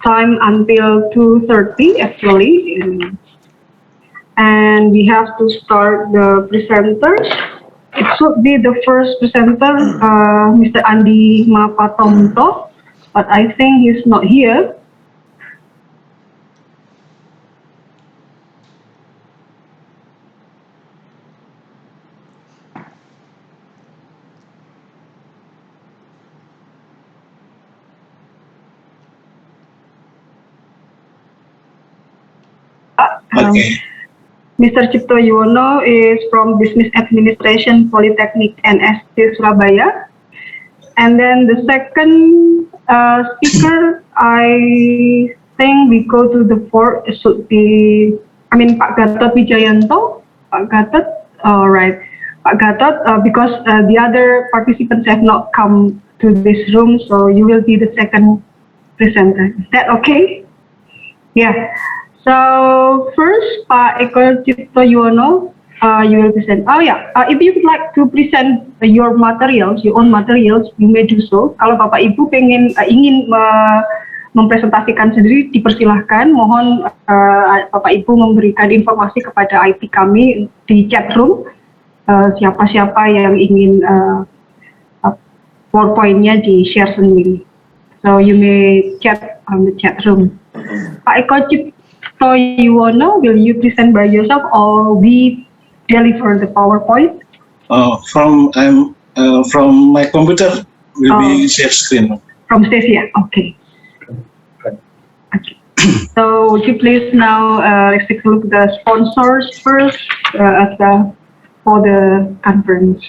time until 2:30 actually, and we have to start the presenters. It should be the first presenter, Mr. Andi Mapatomto, but I think he's not here. Okay. Mr. Cipto Yuwono is from Business Administration Polytechnic NST Surabaya. And then the second speaker, I think we go to the fourth, it should be, Pak Gatot Wijayanto. Pak Gatot, all right. Pak Gatot, because the other participants have not come to this room, so you will be the second presenter. Is that okay? Yeah. So first, Pak Eko Cipto Yuwono, you will present. Oh yeah, if you would like to present your materials, your own materials, you may do so. Kalau Bapak Ibu ingin mempresentasikan sendiri, dipersilahkan. Mohon Bapak Ibu memberikan informasi kepada IT kami di chat room. Siapa-siapa yang ingin PowerPoint-nya di-share sendiri. So you may chat on the chat room. Pak Eko Cipto Yuwono, will you present by yourself or we deliver the PowerPoint? From my computer will be share screen. From Stacia, okay. Okay. So would you please now let's take a look at the sponsors first for the conference.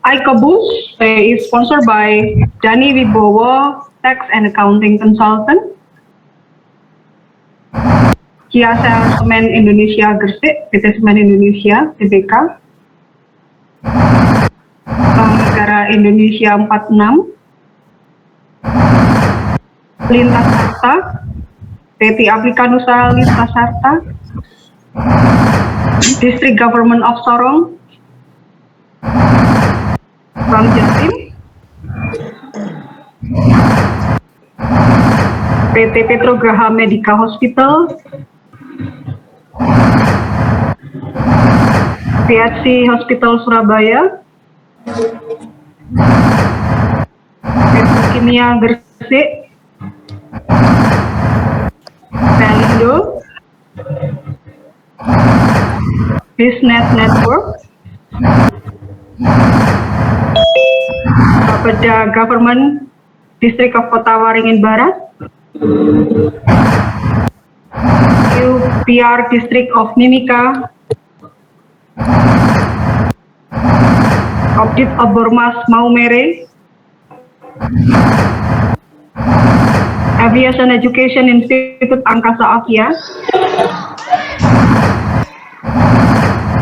iCobus is sponsored by Dani Wibowo, Tax and Accounting Consultant. Kia Semen Indonesia Gresik, PT Semen Indonesia, TBK. Bank Negara Indonesia 46. Lintas Harta, PT Aplikan Usaha Lintas Harta. District Government of Sorong. Bank Jatim. PT Petrograha Medica Hospital. PHC Hospital Surabaya, Petrokimia Gresik, Pelindo, Biznet Network, Bapeda Government District of Kota Waringin Barat, UPR District of Mimika, Opdit Obormas Maumere, Aviation Education Institute Angkasa Asia,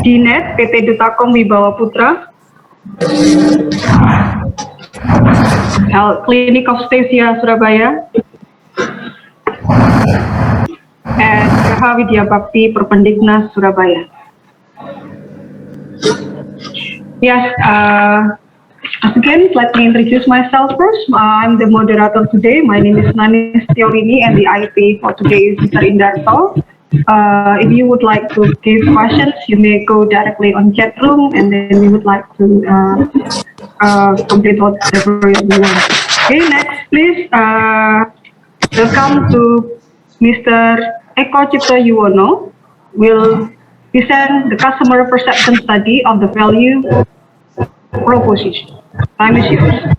DINET PT Dutakom Wibawa Putra, Health Clinic of Stacia Surabaya, and Geraha Widya Bakti Perpendiknas Surabaya. Yes, again, let me introduce myself first. I'm the moderator today. My name is Nanis Teorini, and the IP for today is Mr. Indarto. If you would like to give questions, you may go directly on chat room, and then we would like to complete whatever you want. Okay, next, please. Welcome to Mr. Eko Cipto Yuwono. Will present the customer perception study of the value proposition. Time is yours.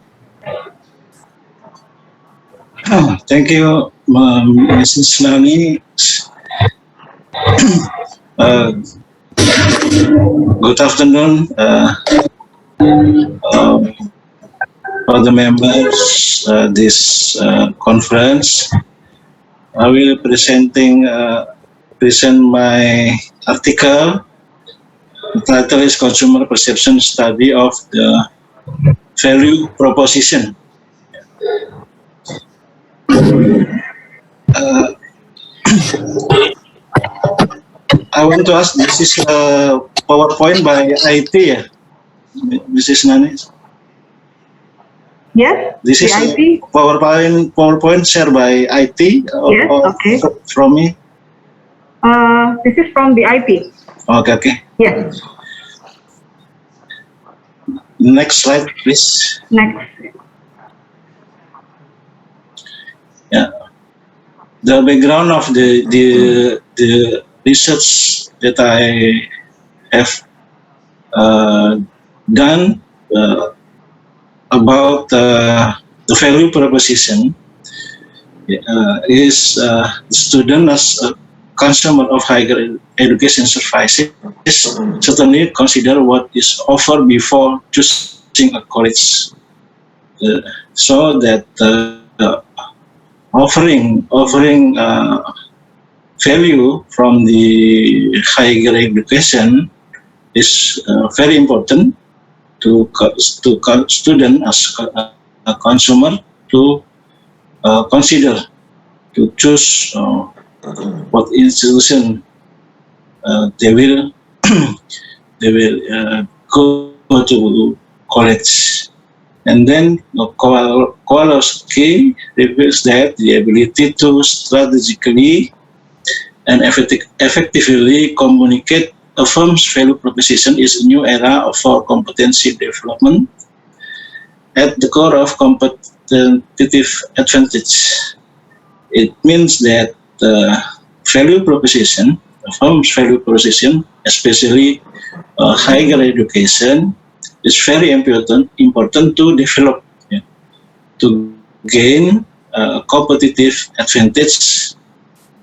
Thank you, Mrs. Nani. Good afternoon, all the members this conference. I will present my article. The title is Consumer Perception Study of the Value Proposition. I want to ask, this is a PowerPoint by IT, Mrs. Nani? Yes, This the is a IT. PowerPoint shared by IT Yes, okay. from me. This is from the IT. Okay. Yes. Next slide, please. Next. Yeah. The background of the research that I have done about the value proposition is the student as a consumer of higher education services certainly consider what is offered before choosing a college, so that offering value from the higher education is very important to student as a consumer to consider to choose what institution they will go to college. And then Kowalski reveals that the ability to strategically and effectively communicate a firm's value proposition is a new era for competency development at the core of competitive advantage. It means that the value proposition, a firm's value proposition, especially higher education, is very important to develop, to gain competitive advantage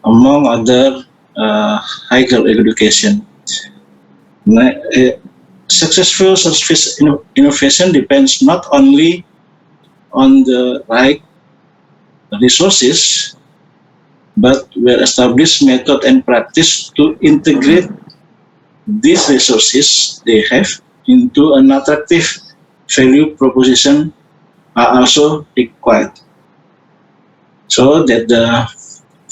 among other higher education. Successful service innovation depends not only on the right resources, but well-established method and practice to integrate these resources they have into an attractive value proposition are also required. So that the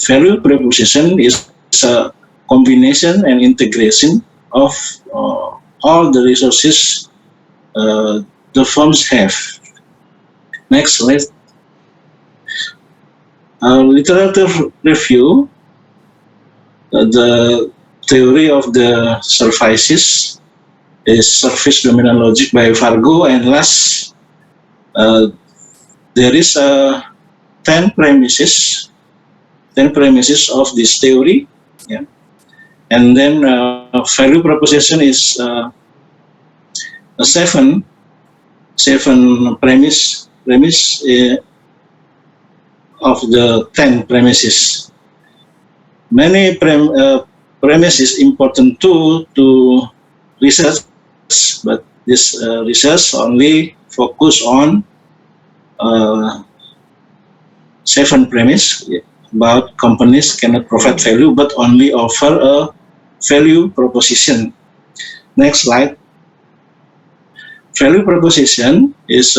value proposition is a combination and integration of all the resources the firms have. Next slide. Literature review, the theory of the services is service dominant logic by Fargo, and last there is 10 premises of this theory, yeah. And then value proposition is a seven premise of the 10 premises. Many premises important too to research, but this research only focus on 7 premise about companies cannot provide value but only offer a value proposition. Next slide. Value proposition is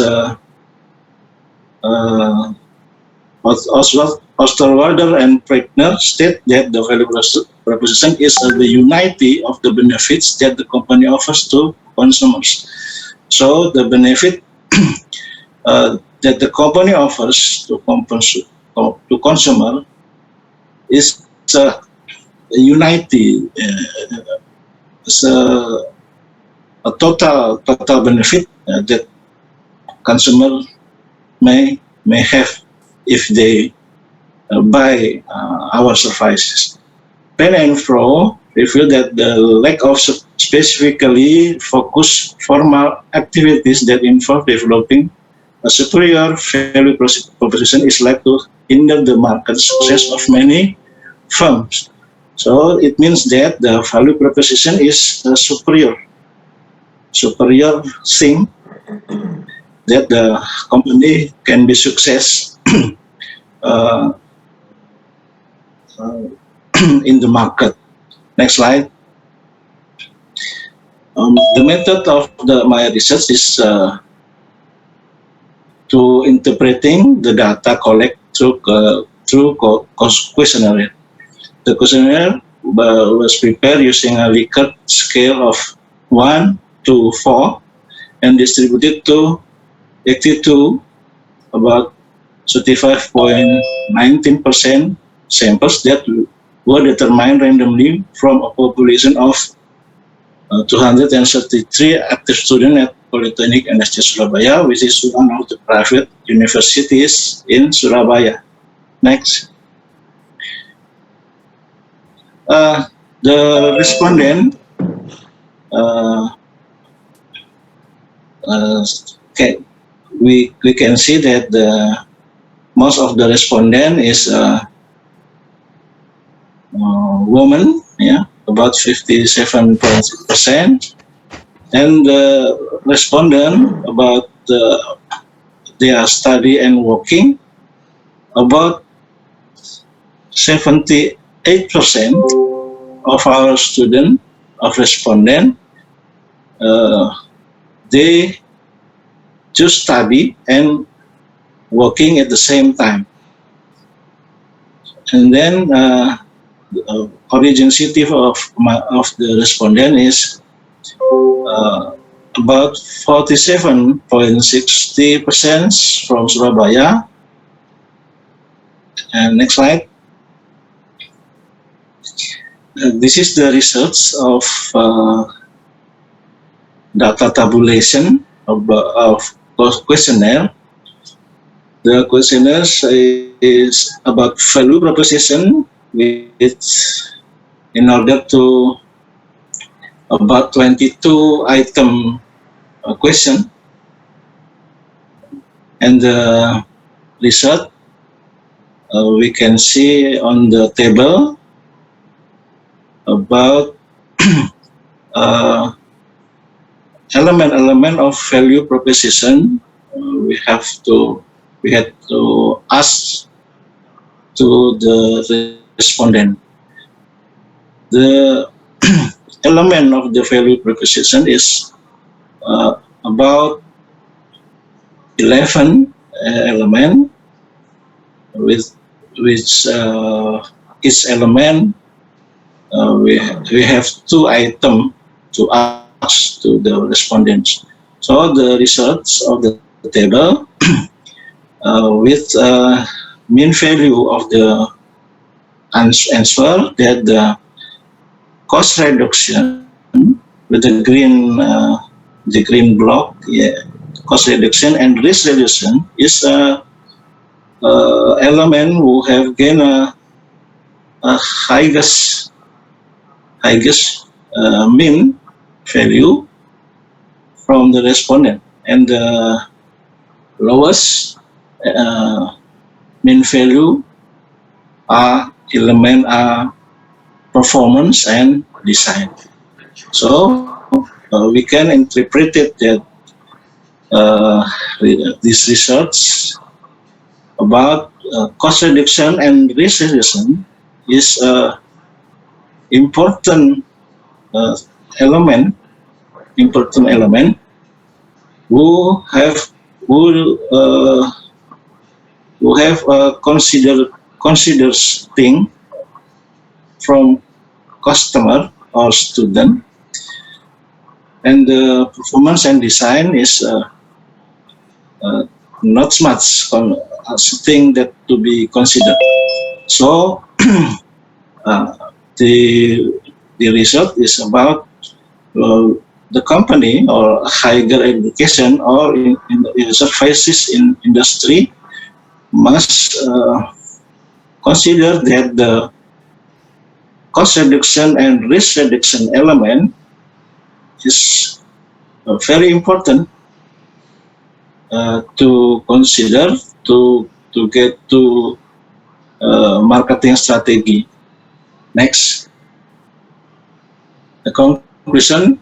Osterwalder and Pregner state that the value proposition is the unity of the benefits that the company offers to consumers. So the benefit that the company offers to consumer is a unity, it's a total benefit that consumer may have if they buy our services. Penn and Froh reveal that the lack of specifically focused formal activities that involve developing a superior value proposition is likely to hinder the market success of many firms. So it means that the value proposition is a superior thing that the company can be success in the market. Next slide. The method of my research is to interpreting the data collect through questionnaire. The questionnaire was prepared using a Likert scale of 1 to 4 and distributed to 82 about 35.19% samples that were determined randomly from a population of 233 active students at Polytechnic NSC Surabaya, which is one of the private universities in Surabaya. Next. The respondent we can see that most of the respondent is woman, yeah, about 57.6%, and the respondent about their study and working, about 78% of our student, of respondent, they just study and working at the same time. And then origin city of the respondent is about 47.60% from Surabaya. And next slide. This is the results of data tabulation of questionnaire. The questionnaire is about value proposition, which in order to about 22 item question, and the result we can see on the table about element of value proposition. We had to ask to the respondent. The element of the value proposition is about 11 element, with which each element we have 2 items to ask to the respondents. So the results of the table with mean value of the answer, that the cost reduction with the green block, yeah, cost reduction and risk reduction is element who have gained a highest mean value from the respondent, and the lowest mean value element are performance and design. So we can interpret it that these results about cost reduction and risk reduction is important element who have considers thing from customer or student, and the performance and design is not much thing that to be considered. So the result is about the company or higher education or in services in industry must consider that the cost reduction and risk reduction element is very important to consider to get to marketing strategy. Next, the conclusion.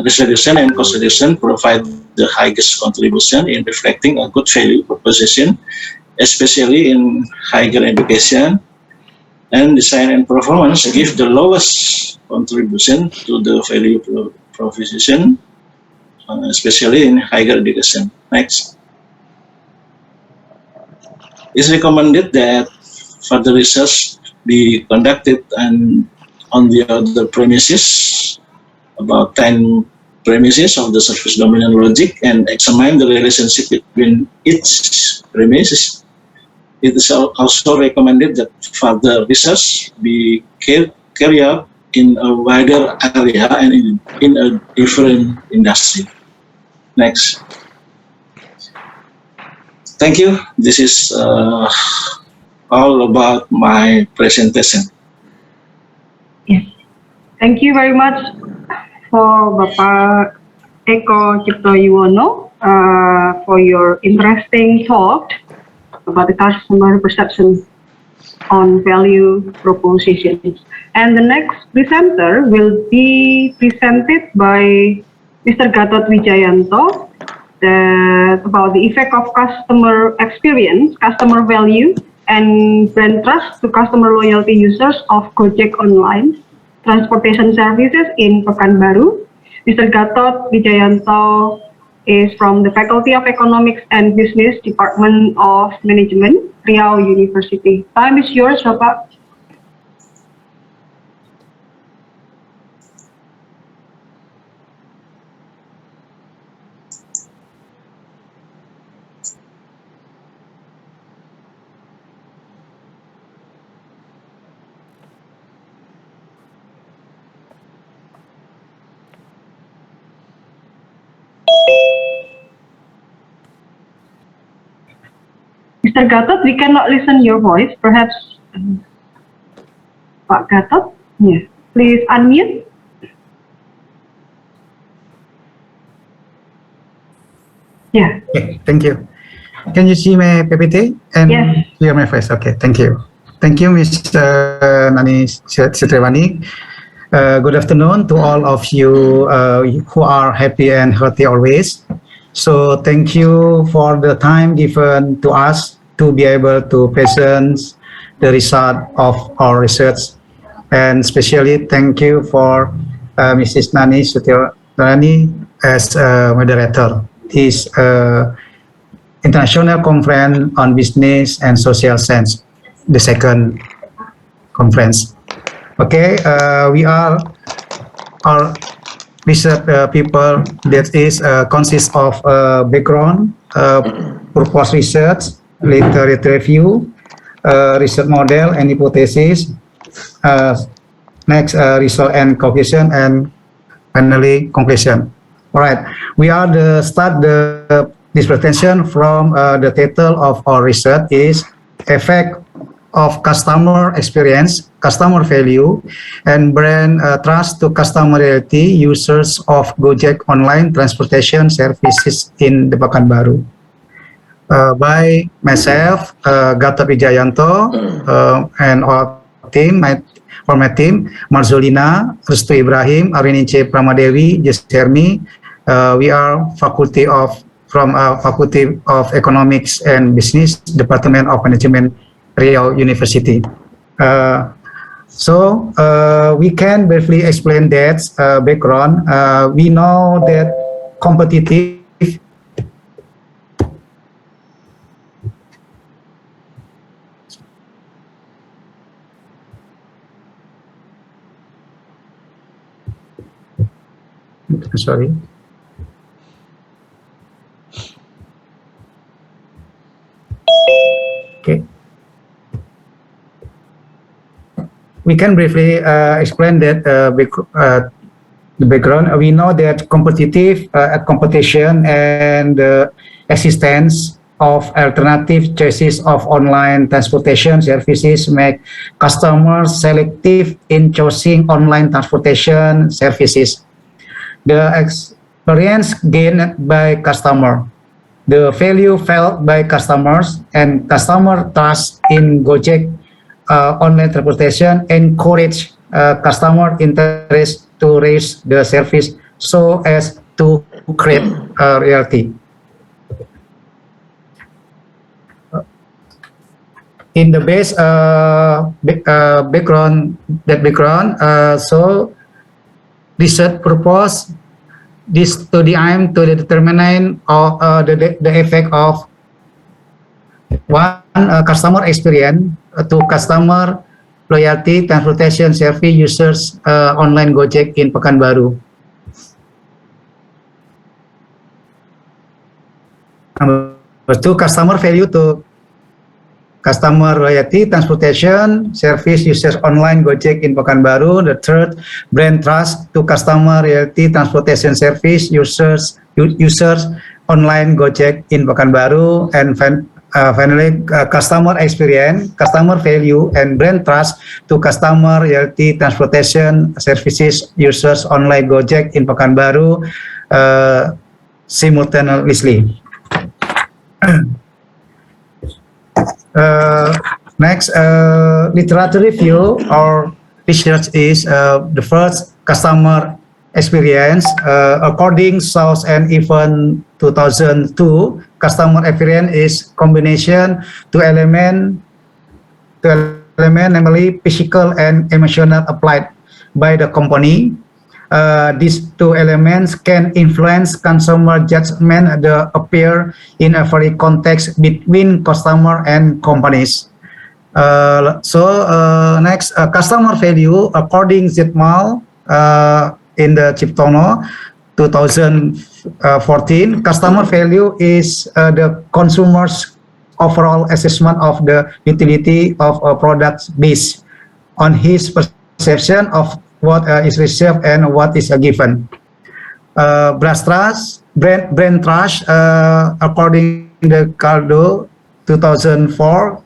Risk reduction and cost reduction provide the highest contribution in reflecting a good value proposition, especially in higher education, and design and performance give the lowest contribution to the value proposition, especially in higher education. Next. It's recommended that further research be conducted and on the other premises, about 10 premises of the service dominant logic and examine the relationship between each premises. It is also recommended that further research be carried out in a wider area and in a different industry. Next. Thank you. This is all about my presentation. Yes. Thank you very much for Bapak Eko Cipto Yuwono for your interesting talk about the customer perception on value propositions. And the next presenter will be presented by Mr. Gatot Wijayanto about the effect of customer experience, customer value, and brand trust to customer loyalty users of Gojek Online transportation services in Pekanbaru. Mr. Gatot Wijayanto is from the Faculty of Economics and Business, Department of Management, Riau University. Time is yours, Bapak. Mr. Gatot, we cannot listen your voice. Perhaps Pak Gatot, yeah. Please unmute. Yeah. Okay, thank you. Can you see my PPT and Yes. hear my voice? Okay, thank you. Thank you, Mr. Nani Citriwani. Good afternoon to all of you who are happy and healthy always. So thank you for the time given to us to be able to present the result of our research. And especially thank you for Mrs. Nani Citriwani as a moderator. This International Conference on Business and Social Science, the second conference. Okay, we are our research people that is consists of background, purpose research, literature review, research model and hypothesis, next result and conclusion, and finally conclusion. All right, we are start this presentation from the title of our research is effect of customer experience, customer value, and brand trust to customer loyalty users of Gojek online transportation services in the Pekanbaru. By myself, Gatot Wijayanto, and our team, my team, Marzulina, Restu Ibrahim, Arinice Pramadewi, Jeshermi. We are Faculty of Economics and Business, Department of Management, Riau University. So we can briefly explain that background. We know that competitive sorry. Okay. We can briefly explain that the background. We know that competitive competition and existence of alternative choices of online transportation services make customers selective in choosing online transportation services. The experience gained by customer, the value felt by customers, and customer trust in Gojek online transportation encourage customer interest to raise the service so as to create a reality. In the base background, so research purpose this study aim to determine the effect of one customer experience to customer loyalty transportation service users online Gojek in Pekanbaru. Number two, customer value to customer loyalty, transportation, service users online Gojek in Pekanbaru. The third, brand trust to customer loyalty, transportation service users online Gojek in Pekanbaru. And finally, customer experience, customer value, and brand trust to customer loyalty, transportation services users online Gojek in Pekanbaru simultaneously. Next, literature review or research is the first customer experience. According South and Even 2002, customer experience is combination two element, namely physical and emotional applied by the company. These two elements can influence consumer judgment that appear in every context between customer and companies. Next, customer value according Zitmal in the Ciptono 2014, customer value is the consumer's overall assessment of the utility of a product based on his perception of what is received and what is given. Brand trust, according to Caldo 2004,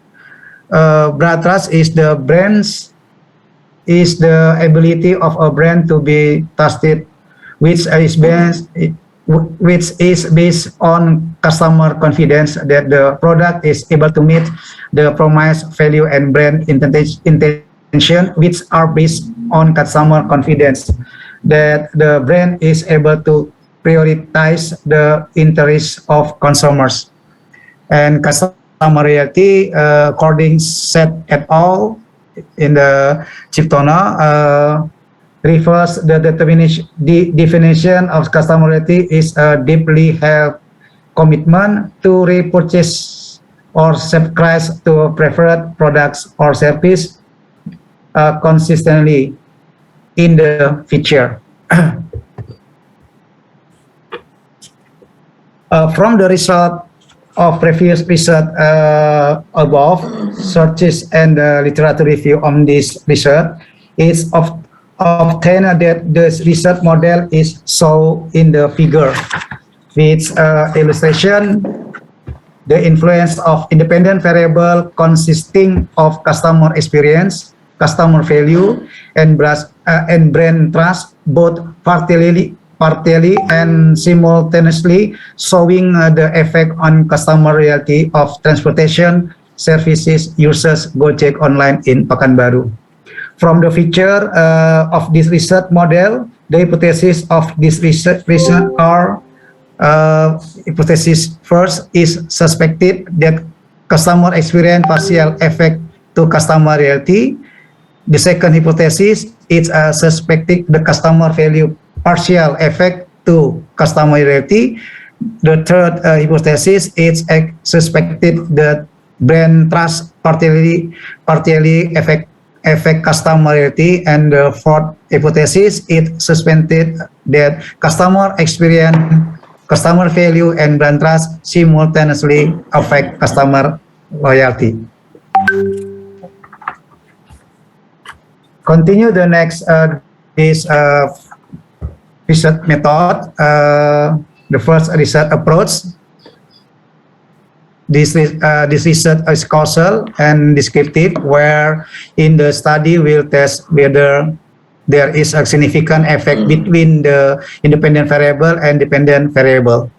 brand trust is the ability of a brand to be trusted, which is based on customer confidence that the product is able to meet the promised value and brand intention, which are based on customer confidence that the brand is able to prioritize the interests of consumers. And customer loyalty, according Seth et al. In the Ciptono, refers the definition of customer loyalty is a deeply held commitment to repurchase or subscribe to preferred products or service consistently in the future. From the result of previous research above, searches and literature review on this research, it's obtained that this research model is shown in the figure, which illustration the influence of independent variable consisting of customer experience, customer value, and brand trust, both partly and simultaneously, showing the effect on customer loyalty of transportation services users Gojek online in Pekanbaru. From the feature of this research model, the hypothesis of this research are hypothesis first is suspected that customer experience partial effect to customer loyalty. The second hypothesis is suspected the customer value partial effect to customer loyalty. The third hypothesis is suspected that brand trust partly affect customer loyalty, and the fourth hypothesis is suspected that customer experience, customer value, and brand trust simultaneously affect customer loyalty. Continue the next this research method. The first research approach. This research is causal and descriptive, where in the study we'll test whether there is a significant effect between the independent variable and dependent variable.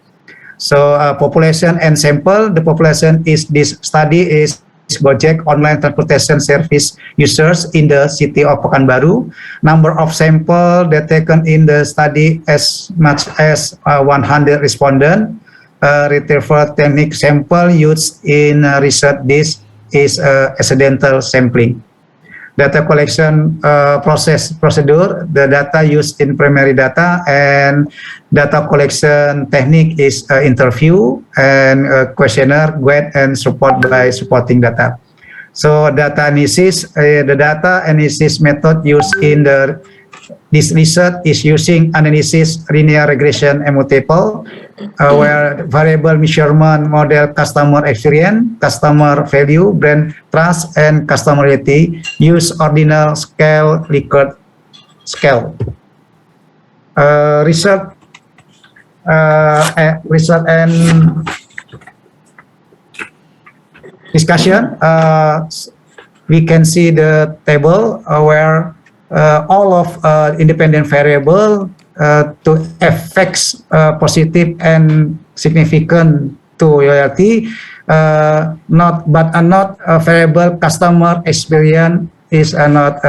So population and sample. The population is this study is Gojek online transportation service users in the city of Pekanbaru. Number of sample that taken in the study as much as 100 respondents. Retrieval technique sample used in research this is accidental sampling. Data collection procedure, the data used in primary data, and data collection technique is interview and questionnaire, guide, and support by supporting data. So data analysis, the data analysis method used in the this research is using analysis linear regression MO table, where variable measurement model customer experience, customer value, brand trust, and customer loyalty use ordinal scale Likert scale. Research and discussion. We can see the table where all of independent variable to affects positive and significant to loyalty, not variable customer experience is not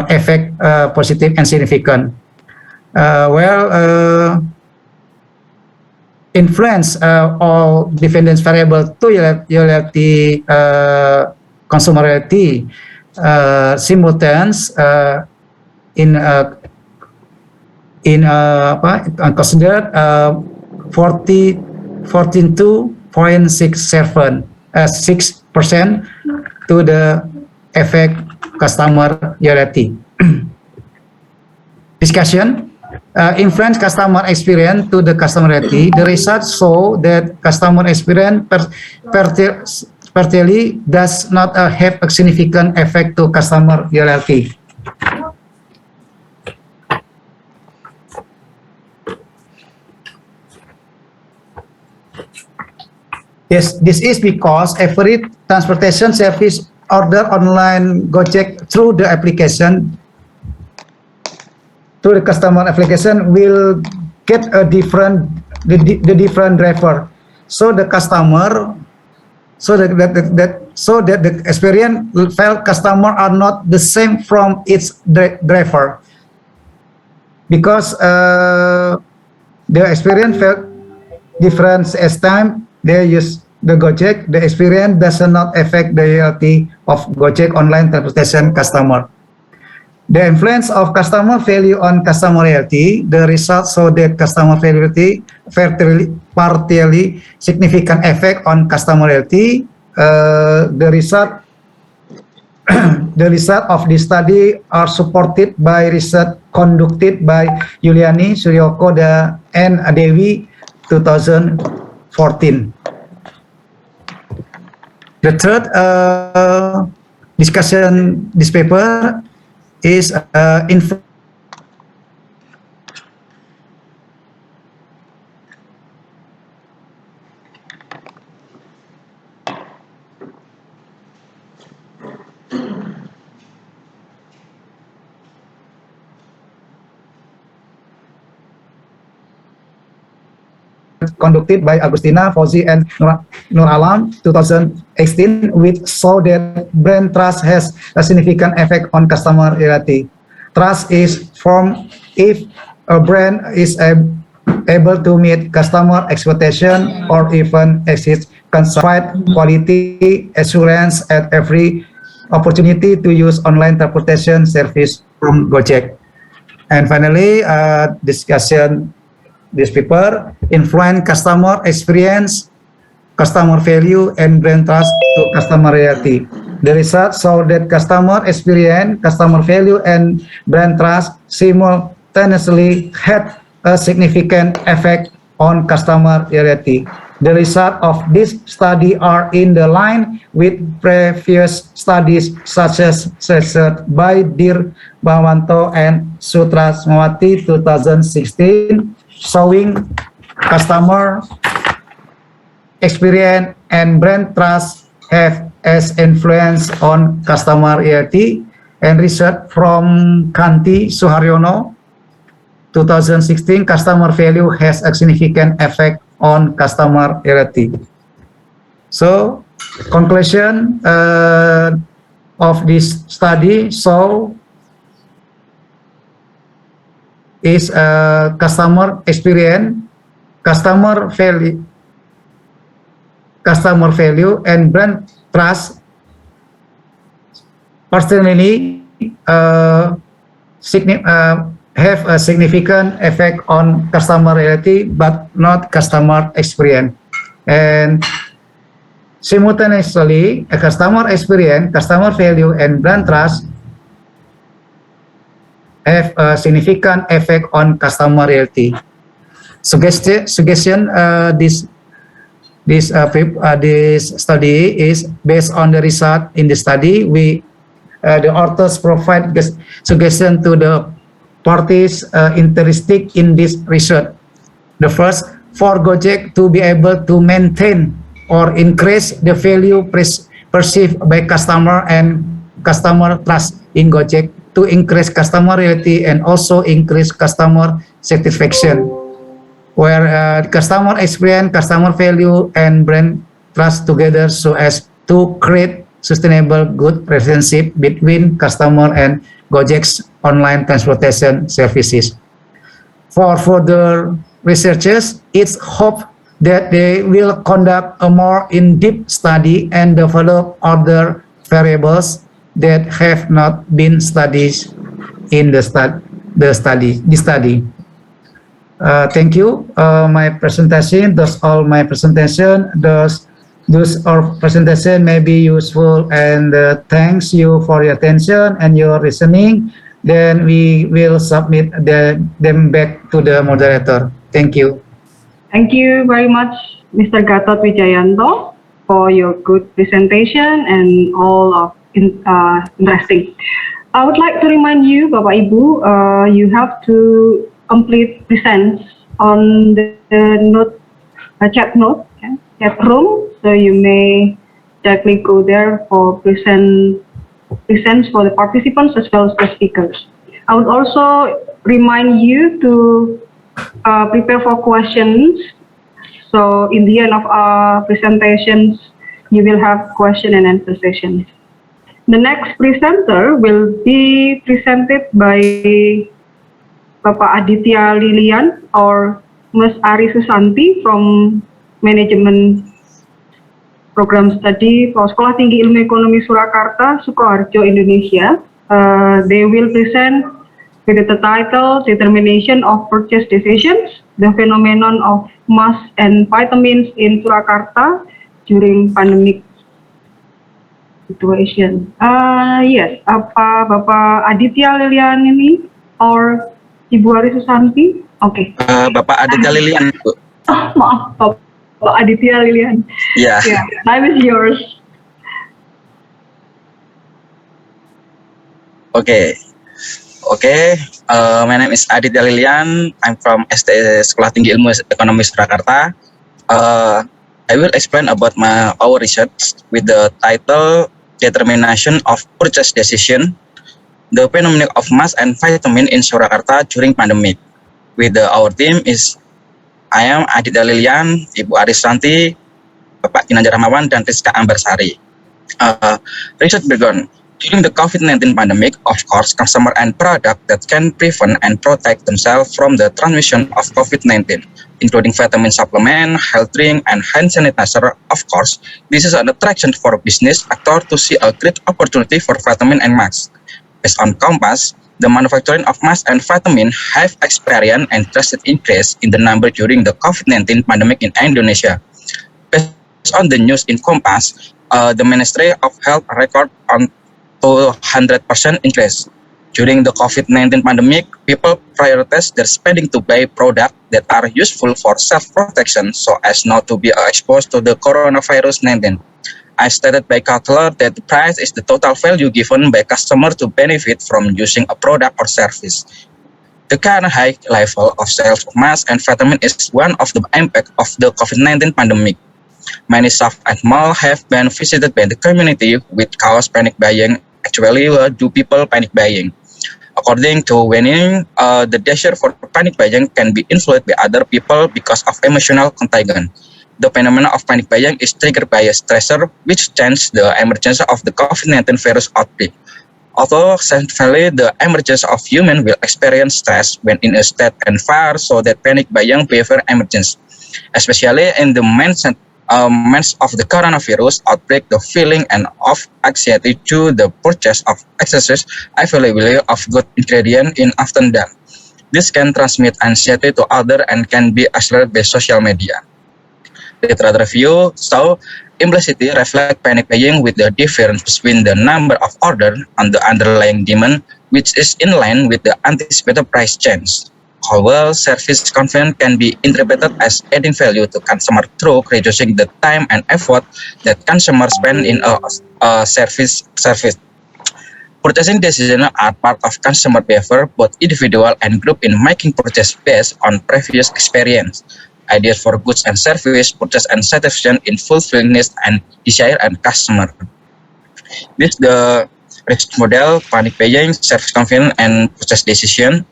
affect positive and significant. Influence all dependence variable to loyalty, consumer loyalty simultaneous considered 14.6% to the effect customer loyalty. Discussion. Influence customer experience to the customer loyalty. The research show that customer experience partially does not have a significant effect to customer loyalty. Yes, this is because every transportation service order online Gojek through the application, through the customer application, will get a different driver. So the customer, so that the experience felt customer are not the same from its driver, because the experience felt different as time they use the Gojek. The experience does not affect the loyalty of Gojek online transportation customer. The influence of customer value on customer loyalty. The results show that customer value partially significant effect on customer loyalty. The result of this study are supported by research conducted by Yuliani, Suryoko, and Dewi, 2014. The third discussion this paper is conducted by Agustina, Fauzi, and Nur Alam, 2018, which show that brand trust has a significant effect on customer loyalty. Trust is formed if a brand is able to meet customer expectation or even exceed provide quality assurance at every opportunity to use online transportation service from Gojek. And finally, discussion this paper, influence customer experience, customer value, and brand trust to customer loyalty. The research show that customer experience, customer value, and brand trust simultaneously had a significant effect on customer loyalty. The results of this study are in the line with previous studies such as research by Dir Bhawanto and Sutrasmawati, 2016, showing customer experience and brand trust have as influence on customer loyalty. And research from Kanti Suharyono, 2016, customer value has a significant effect on customer loyalty. So, conclusion of this study is customer experience, customer value, and brand trust personally have a significant effect on customer loyalty, but not customer experience. And simultaneously, a customer experience, customer value, and brand trust have a significant effect on customer loyalty. Suggestion this study is based on the result in the study. The authors provide suggestion to the parties interested in this research. The first, for Gojek to be able to maintain or increase the value perceived by customer and customer trust in Gojek, to increase customer loyalty and also increase customer satisfaction, where customer experience, customer value, and brand trust together so as to create sustainable good relationship between customer and Gojek's online transportation services. For further researchers, it's hoped that they will conduct a more in-depth study and develop other variables that have not been studied in the study. Thank you. My presentation. That's all my presentation. Those our presentation may be useful, and thanks you for your attention and your listening. Then we will submit them back to the moderator. Thank you. Thank you very much, Mr. Gatot Wijayanto, for your good presentation and all of interesting. I would like to remind you, Bapak Ibu, you have to complete presents on the chat room, so you may directly go there for presents for the participants as well as the speakers. I would also remind you to prepare for questions. So in the end of our presentations, you will have question and answer sessions. The next presenter will be presented by Bapak Aditya Lilian or Ms. Ari Susanti from Management Program Study for Sekolah Tinggi Ilmu Ekonomi Surakarta, Sukoharjo, Indonesia. They will present with the title Determination of Purchase Decisions, the Phenomenon of Mass and Vitamins in Surakarta during Pandemic Situation. Yes, apa Bapak Aditya Lilian ini or Ibu Ari Susanti? Oke. Bapak Aditya Lilian, Bu. Oh, maaf, Bapak Aditya Lilian. Yeah. Yeah, time is yours. Okay. My name is Aditya Lilian. I'm from STE Sekolah Tinggi Ilmu Ekonomi Surakarta. I will explain about our research with the title Determination of Purchase Decision, the Phenomenon of Mass and Vitamin in Surakarta during Pandemic. With our team is I am Aditya Lilian, Ibu Ari Susanti, Bapak Ginanjar Rahmawan, dan Rizka Ambarsari. Research began. During the COVID-19 pandemic, of course, customer and product that can prevent and protect themselves from the transmission of COVID-19, including vitamin supplement, health drink, and hand sanitizer. Of course, this is an attraction for business actor to see a great opportunity for vitamin and masks. Based on Compass, the manufacturing of masks and vitamin have experienced and drastic increase in the number during the COVID-19 pandemic in Indonesia. Based on the news in Compass, the Ministry of Health record on 200% increase. During the COVID-19 pandemic, people prioritize their spending to buy products that are useful for self-protection so as not to be exposed to the coronavirus 19. As stated by Kotler that the price is the total value given by customer to benefit from using a product or service. The current high level of sales of masks and vitamin is one of the impact of the COVID-19 pandemic. Many shops and malls have been visited by the community which cause panic buying. Actually, do people panic buying? According to Wenning, the desire for panic buying can be influenced by other people because of emotional contagion. The phenomenon of panic buying is triggered by a stressor which changes the emergence of the COVID-19 virus outbreak. Although scientifically the emergence of human will experience stress when in a state and fire, so that panic buying behavior emergence, especially in the midst of the coronavirus outbreak, the feeling and of anxiety to the purchase of excessive availability of good ingredient in often done. This can transmit anxiety to others and can be accelerated by social media. Literature review show implicitly reflect panic buying with the difference between the number of orders and the underlying demand, which is in line with the anticipated price change. However, service confidence can be interpreted as adding value to customer through reducing the time and effort that consumers spend in a service. Purchasing decisions are part of consumer behavior, both individual and group, in making purchase based on previous experience. Ideas for goods and service, purchase and satisfaction in fulfilling needs and desire and customer. This the risk model, panic buying, service confidence, and purchase decision.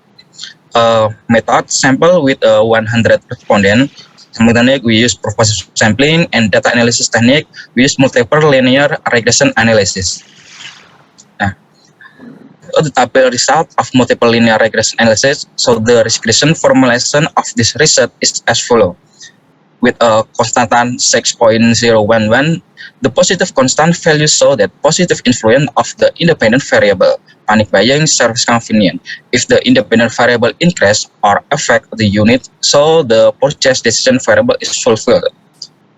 Method sample with 100 respondents. Technique, we use proposition sampling, and data analysis technique, we use multiple linear regression analysis. Nah, the table result of multiple linear regression analysis, so the regression formulation of this result is as follows. With a constant 6.011, the positive constant value show that positive influence of the independent variable, panic buying, service convenience. If the independent variable increase or affect the unit, so the purchase decision variable is fulfilled.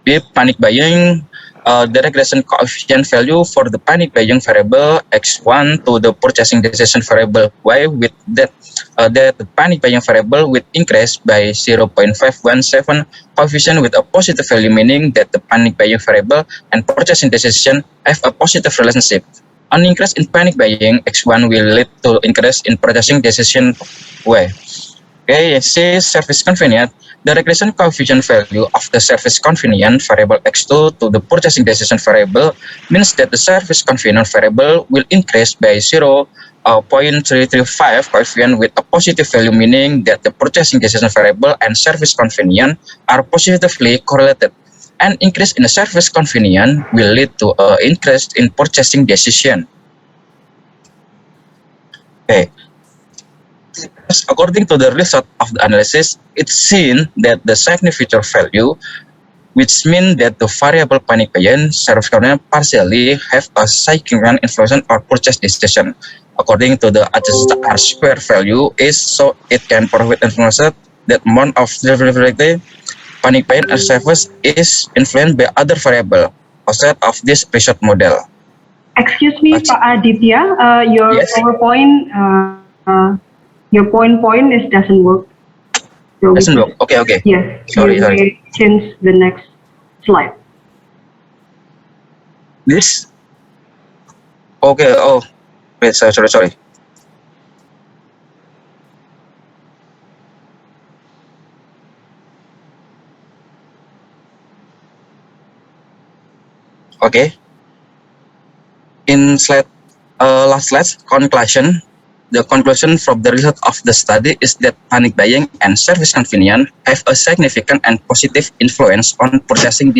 With panic buying, the regression coefficient value for the panic buying variable x1 to the purchasing decision variable y, with that the panic buying variable will increase by 0.517 coefficient with a positive value, meaning that the panic buying variable and purchasing decision have a positive relationship. An increase in panic buying x1 will lead to increase in purchasing decision y. Okay, C, service convenience. The regression coefficient value of the service convenience variable x2 to the purchasing decision variable means that the service convenience variable will increase by 0.335 coefficient with a positive value, meaning that the purchasing decision variable and service convenience are positively correlated. An increase in the service convenience will lead to an increase in purchasing decision. Okay. According to the result of the analysis, it's seen that the significant value, which means that the variable panic buying service convenience partially have a significant influence on purchase decision. According to the adjusted R-square value is, so it can provide information that amount of delivery panic buying and service is influenced by other variable outside of this result model. Excuse me, Pak Aditya, your Yes. PowerPoint, your point is doesn't work. So we Doesn't can- work. Okay. Yes, Sorry. you may change the next slide. This? Okay. Oh, wait. Sorry. Okay. In slide, last slide, conclusion. The conclusion from the result of the study is that panic buying and service convenience have a significant and positive influence on purchasing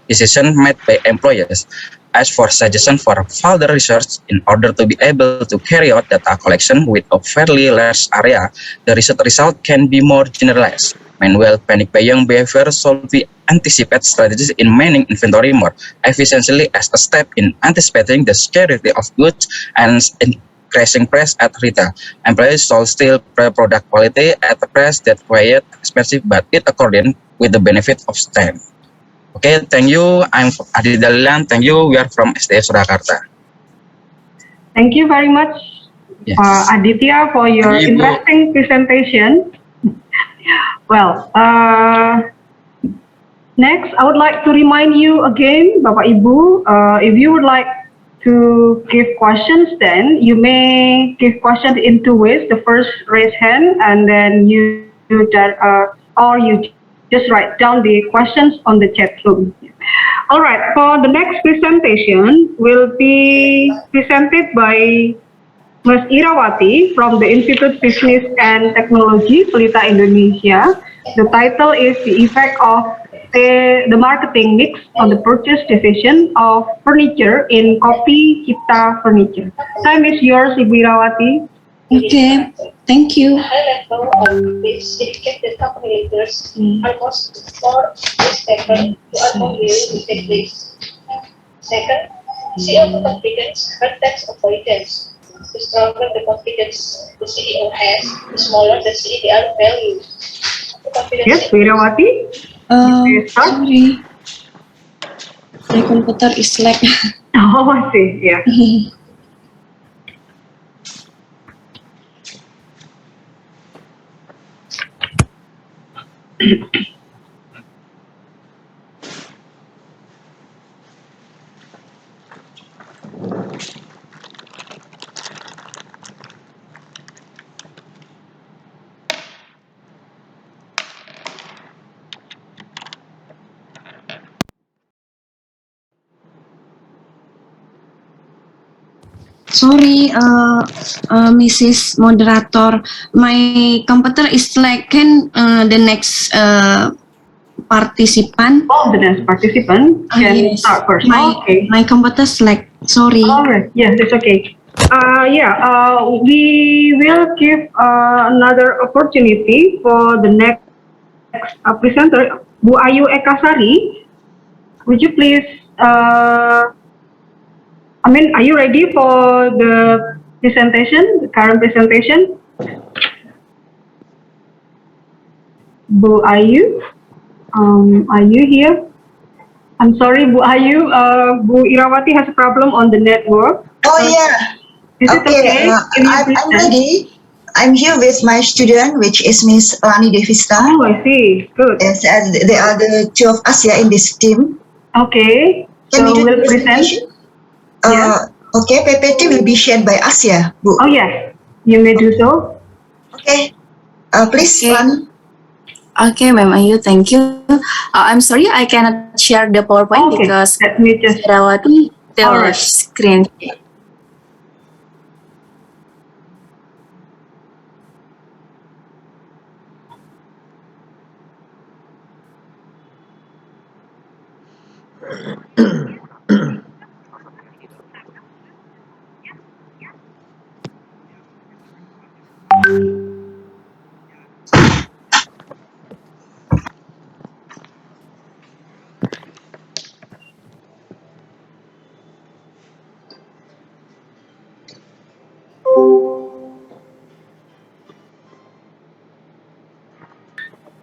decision made by employers. As for suggestion for further research, in order to be able to carry out data collection with a fairly large area, the result can be more generalized. Meanwhile, panic buying behavior should be anticipate strategies in managing inventory more efficiently as a step in anticipating the scarcity of goods and increasing price at retail. Employees should still pay product quality at a price that quite expensive, but it according with the benefit of time. Okay, thank you. I'm Adi Dalilan. Thank you. We are from SDA Surakarta. Thank you very much, Yes. Aditya, for your Thank you, Bu. interesting presentation. Well, next, I would like to remind you again, Bapak Ibu, if you would like to give questions, then you may give questions in two ways. The first, raise hand, and then you just write down the questions on the chat room. All right, for the next presentation will be presented by Ms. Irawati from the Institute Business and Technology, Pelita Indonesia. The title is The Effect of the Marketing Mix on the Purchase Decision of Furniture in Kopi Cipta Furniture. Time is yours, Ibu Irawati. Okay, thank you. High level of which indicate the company leaders almost more is taken to almost will take place. Second, CEO confidence, context avoidance. The stronger the confidence the CEO has, the smaller the CEDR value. The confidence Yes, Ibu Irawati. Yes, sir. Sorry, my computer is lag. Oh, I see. Yeah. Sorry, Mrs. Moderator, my computer is like the next participant. Oh, the next participant can Yes. start first. My, Okay. my computer select. Sorry. All right. Yes, it's okay. We will give another opportunity for the next presenter, Bu Ayu Ekasari. Would you please, are you ready for the presentation, the current presentation? Bu Ayu, are you here? I'm sorry, Bu Ayu, Bu Irawati has a problem on the network. Oh yeah. Is it okay? Can you I'm present? ready. I'm here with my student, which is Miss Lani Devista. Oh, I see. Good. Yes, as they are the two of us here in this team. Okay. Can So we do we'll the present. presentation? Yes. Okay, PPT will be shared by Asia, Bu. Oh, yes. You may do so. Okay. Please, Okay. Lani. Okay, Ma'am Ayu, thank you. I'm sorry I cannot share the PowerPoint Okay. because Let me just. Irawati the All right. screen.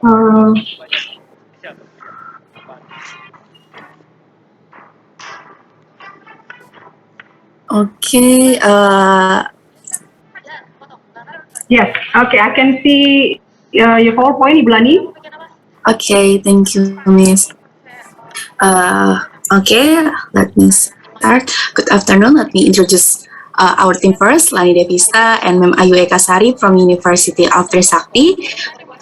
Uh, Okay, yes. Okay. I can see your PowerPoint, Ibu Lani. okay, thank you, Miss. Okay, let me start. Good afternoon. Let me introduce our team first, Lani Devista and Ma'am Ayu Ekasari from University of Trisakti.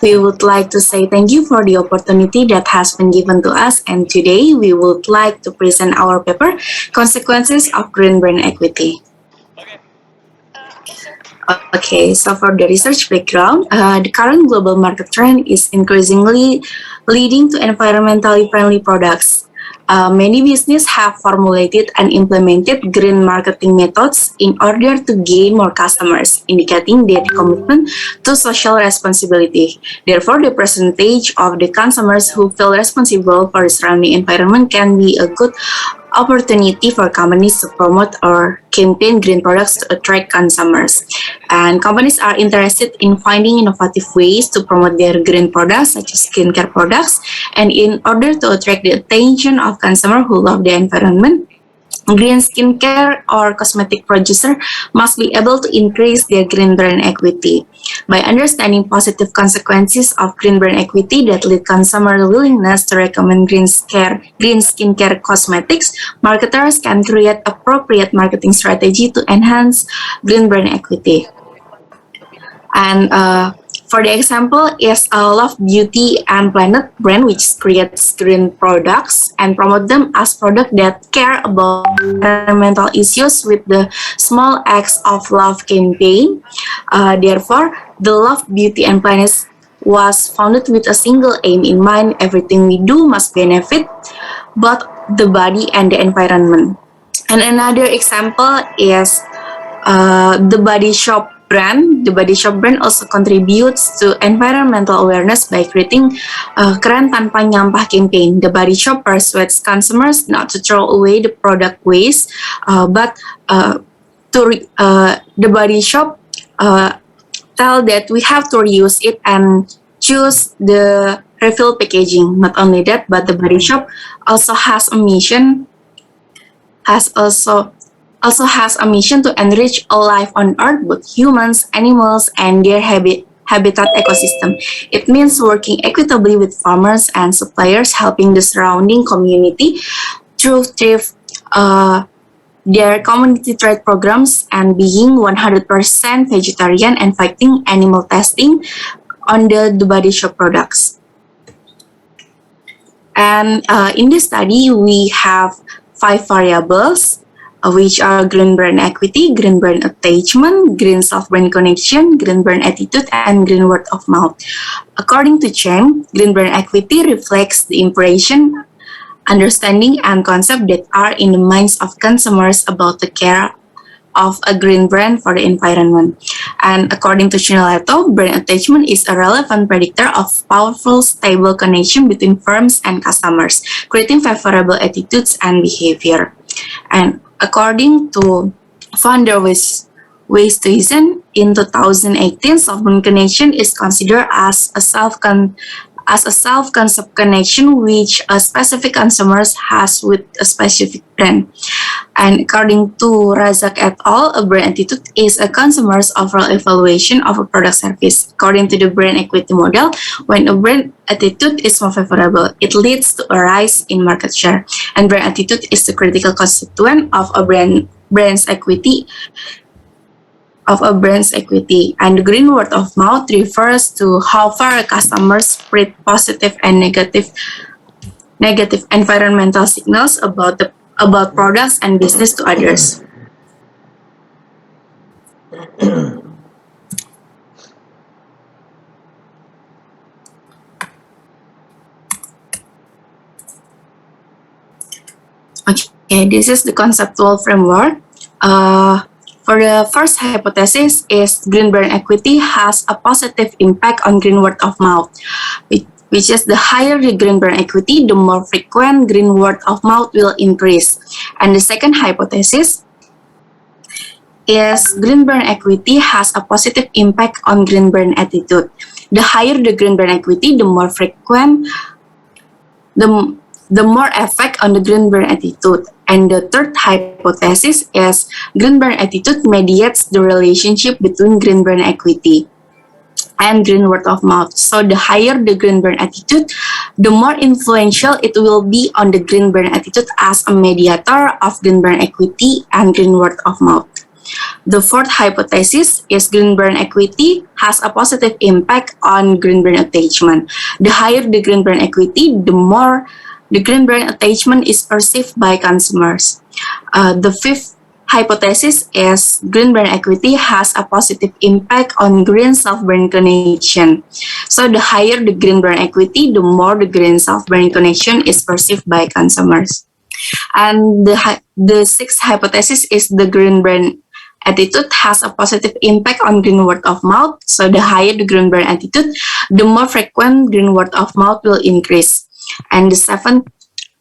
We would like to say thank you for the opportunity that has been given to us, and today we would like to present our paper, Consequences of Green Brand Equity. Okay, so for the research background, the current global market trend is increasingly leading to environmentally friendly products. Many businesses have formulated and implemented green marketing methods in order to gain more customers, indicating their commitment to social responsibility. Therefore, the percentage of the consumers who feel responsible for the surrounding environment can be a good opportunity for companies to promote or campaign green products to attract consumers. And companies are interested in finding innovative ways to promote their green products, such as skincare products. And in order to attract the attention of consumers who love the environment, green skincare or cosmetic producer must be able to increase their green brand equity. By understanding positive consequences of green brand equity that lead consumer willingness to recommend green skincare cosmetics, marketers can create appropriate marketing strategy to enhance green brand equity. And for the example is Love Beauty and Planet brand, which creates green products and promote them as products that care about environmental issues with the Small Acts of Love campaign. Therefore, the Love Beauty and Planet was founded with a single aim in mind: everything we do must benefit both the body and the environment. And another example is the Body Shop brand. The Body Shop brand also contributes to environmental awareness by creating Keren Tanpa Nyampah campaign. The Body Shop persuades consumers not to throw away the product waste, but the Body Shop tell that we have to reuse it and choose the refill packaging. Not only that, but the Body Shop also has a mission to enrich all life on Earth, both humans, animals, and their habitat ecosystem. It means working equitably with farmers and suppliers, helping the surrounding community through their community trade programs, and being 100% vegetarian and fighting animal testing on the body shop products. And in this study, we have 5 variables, which are green brand equity, green brand attachment, green self-brand connection, green brand attitude, and green word of mouth. According to Cheng, green brand equity reflects the impression, understanding, and concept that are in the minds of consumers about the care of a green brand for the environment. And according to Chinolato, brand attachment is a relevant predictor of powerful, stable connection between firms and customers, creating favorable attitudes and behavior. And according to founder Westhuizen, in 2018, soft-brand connection is considered as a self-concept connection which a specific consumer has with a specific brand. And according to Razak et al., a brand attitude is a consumer's overall evaluation of a product service. According to the brand equity model, when a brand attitude is more favorable, it leads to a rise in market share. And brand attitude is the critical constituent of a brand's equity. And the green word of mouth refers to how far customers spread positive and negative environmental signals about products and business to others. Okay, this is the conceptual framework. For the first hypothesis is green brand equity has a positive impact on green word of mouth, which is the higher the green brand equity, the more frequent green word of mouth will increase. And the second hypothesis is green brand equity has a positive impact on green brand attitude. The higher the green brand equity, the more frequent, the more effect on the green brand attitude. And the third hypothesis is green brand attitude mediates the relationship between green brand equity and green word of mouth. So the higher the green brand attitude, the more influential it will be on the green brand attitude as a mediator of green brand equity and green word of mouth. The fourth hypothesis is green brand equity has a positive impact on green brand attachment. The higher the green brand equity, the more the green brand attachment is perceived by consumers. The fifth hypothesis is green brand equity has a positive impact on green self-brand connection. So the higher the green brand equity, the more the green self-brand connection is perceived by consumers. And the sixth hypothesis is the green brand attitude has a positive impact on green word of mouth. So the higher the green brand attitude, the more frequent green word of mouth will increase. And the seventh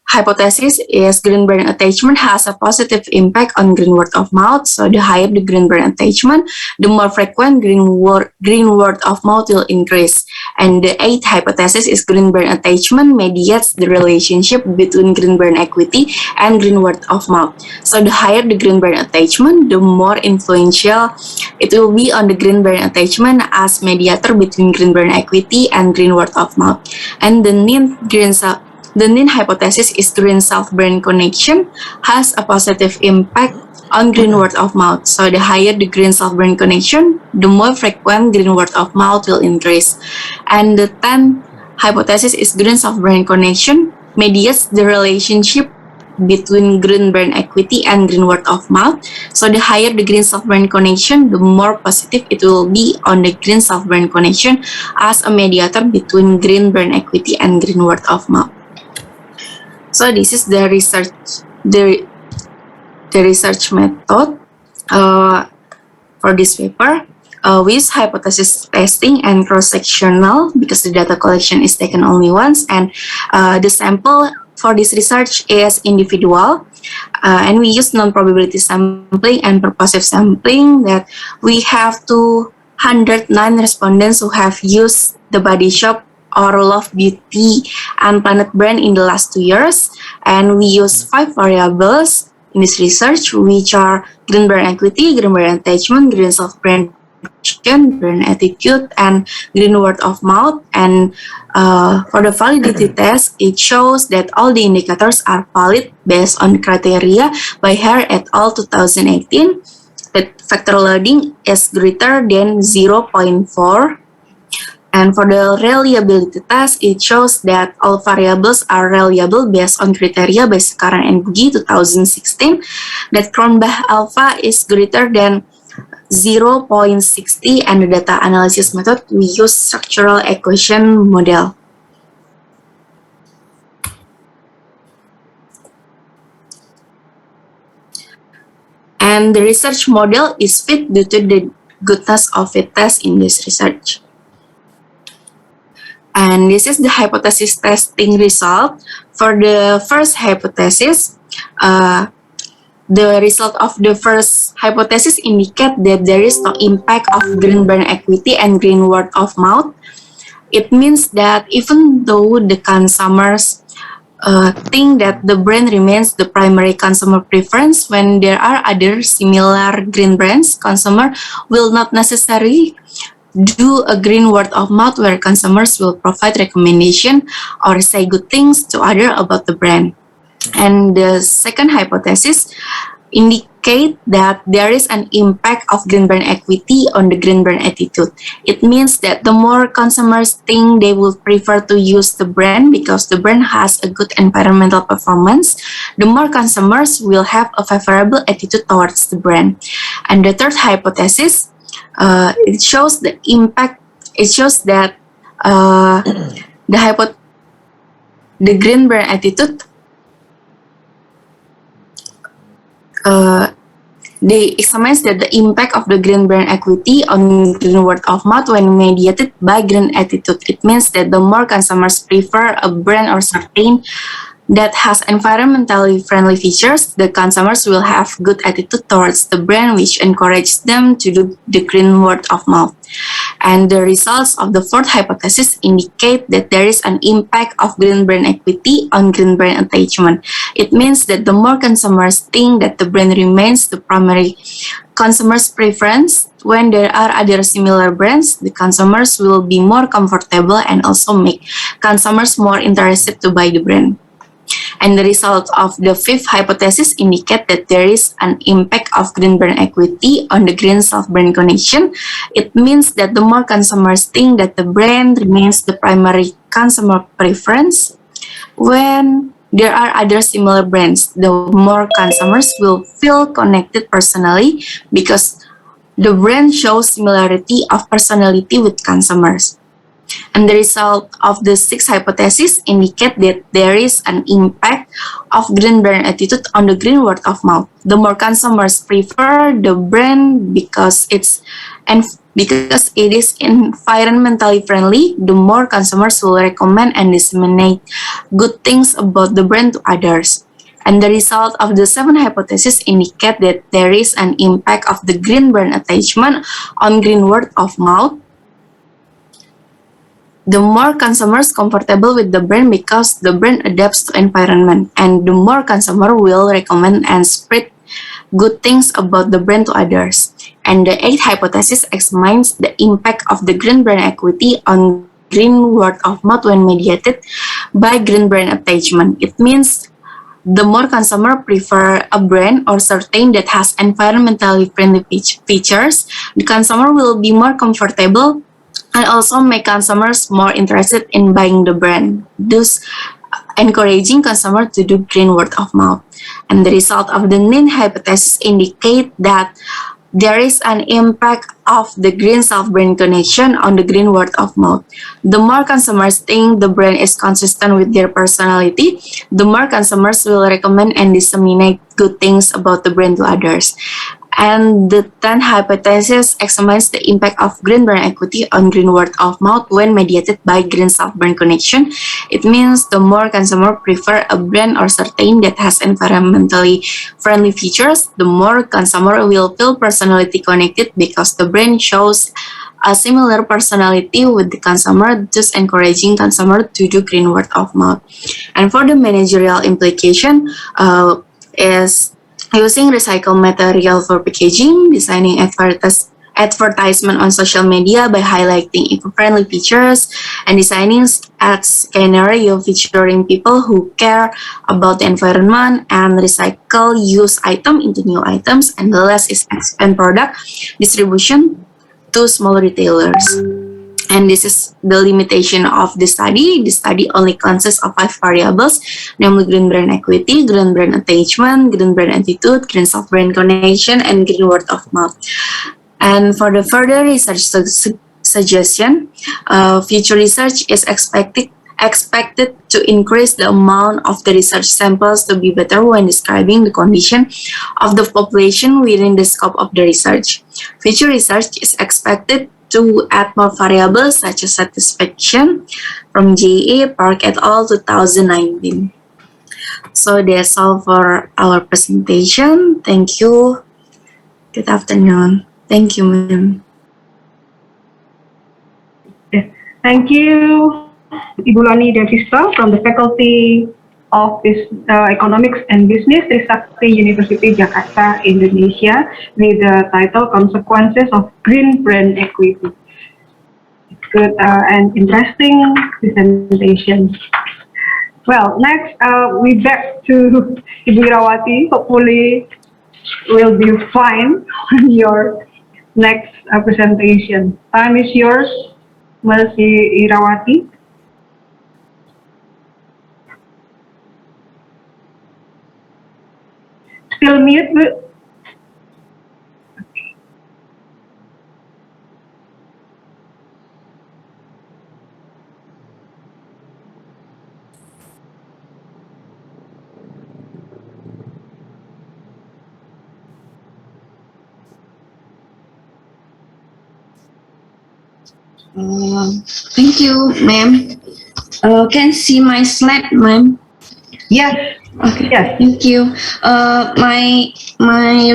hypothesis is green brand attachment has a positive impact on green word of mouth. So the higher the green brand attachment, the more frequent green word of mouth will increase. And the eighth hypothesis is green brand attachment mediates the relationship between green brand equity and green word of mouth. So the higher the green brand attachment, the more influential it will be on the green brand attachment as mediator between green brand equity and green word of mouth. And the ninth hypothesis is green self-brand connection has a positive impact on green word of mouth. So the higher the green self-brand connection, the more frequent green word of mouth will increase. And the 10th hypothesis is green self-brand connection mediates the relationship between green brand equity and green word of mouth. So the higher the green self-brand connection, the more positive it will be on the green self-brand connection as a mediator between green brand equity and green word of mouth. So this is the research method for this paper. We use hypothesis testing and cross-sectional because the data collection is taken only once, and the sample for this research is individual, and we use non-probability sampling and purposive sampling. That we have 209 respondents who have used the Body Shop or Love Beauty and Planet brand in the last 2 years, and we use 5 variables in this research, which are green brand equity, green brand attachment, green self-brand perception, brand attitude, and green word of mouth. And for the validity test, it shows that all the indicators are valid based on criteria by Hare et al. 2018. That factor loading is greater than 0.4. And for the reliability test, it shows that all variables are reliable based on criteria by Sekaran and Bugi 2016. That Cronbach alpha is greater than 0.60, and the data analysis method, we use structural equation model. And the research model is fit due to the goodness of the test in this research. And this is the hypothesis testing result. For the first hypothesis, the result of the first hypothesis indicate that there is no impact of green brand equity and green word of mouth. It means that even though the consumers think that the brand remains the primary consumer preference, when there are other similar green brands, consumer will not necessarily do a green word of mouth where consumers will provide recommendation or say good things to others about the brand. And the second hypothesis indicate that there is an impact of green brand equity on the green brand attitude. It means that the more consumers think they will prefer to use the brand because the brand has a good environmental performance, the more consumers will have a favorable attitude towards the brand. And the third hypothesis, it shows the impact. It shows that the green brand attitude, they examines that the impact of the green brand equity on green word of mouth when mediated by green attitude. It means that the more consumers prefer a brand or certain that has environmentally friendly features, the consumers will have good attitude towards the brand, which encourages them to do the green word of mouth. And the results of the fourth hypothesis indicate that there is an impact of green brand equity on green brand attachment. It means that the more consumers think that the brand remains the primary consumer's preference, when there are other similar brands, the consumers will be more comfortable and also make consumers more interested to buy the brand. And the results of the fifth hypothesis indicate that there is an impact of green brand equity on the green self-brand connection. It means that the more consumers think that the brand remains the primary consumer preference, when there are other similar brands, the more consumers will feel connected personally because the brand shows similarity of personality with consumers. And the result of the sixth hypothesis indicate that there is an impact of green brand attitude on the green word of mouth. The more consumers prefer the brand because it is environmentally friendly, the more consumers will recommend and disseminate good things about the brand to others. And the result of the seventh hypothesis indicate that there is an impact of the green brand attachment on green word of mouth. The more consumers comfortable with the brand because the brand adapts to environment, and the more consumer will recommend and spread good things about the brand to others. And the eighth hypothesis examines the impact of the green brand equity on green word of mouth when mediated by green brand attachment. It means the more consumer prefer a brand or certain that has environmentally friendly features, the consumer will be more comfortable and also make consumers more interested in buying the brand, thus encouraging consumers to do green word of mouth. And the result of the ninth hypothesis indicate that there is an impact of the green self-brand connection on the green word of mouth. The more consumers think the brand is consistent with their personality, the more consumers will recommend and disseminate good things about the brand to others. And the 10th hypothesis examines the impact of green brand equity on green word of mouth when mediated by green self-brand connection. It means the more consumer prefer a brand or certain that has environmentally friendly features, the more consumer will feel personality connected because the brand shows a similar personality with the consumer, thus encouraging consumer to do green word of mouth. And for the managerial implication is using recycled material for packaging, designing advertisement on social media by highlighting eco-friendly features and designing ad scenario featuring people who care about the environment and recycle used item into new items, and the last is expand product distribution to small retailers. And this is the limitation of the study. The study only consists of 5 variables, namely green brand equity, green brand attachment, green brand attitude, green soft brand connection, and green word of mouth. And for the further research suggestion, future research is expected to increase the amount of the research samples to be better when describing the condition of the population within the scope of the research. Future research is expected to add more variables such as satisfaction from JA Park et al. 2019. So that's all for our presentation. Thank you. Good afternoon. Thank you, ma'am. Thank you, Ibu Lani Devista from the Faculty of Economics and Business, Trisakti University, Jakarta, Indonesia, with the title Consequences of Green Brand Equity. Good and interesting presentation. Well, next we back to Ibu Irawati. Hopefully, will be fine on your next presentation. Time is yours, Ms. Irawati. Still mute, Bu? Thank you, ma'am. Can see my slide, ma'am? Yes. Okay. Yes. Thank you. My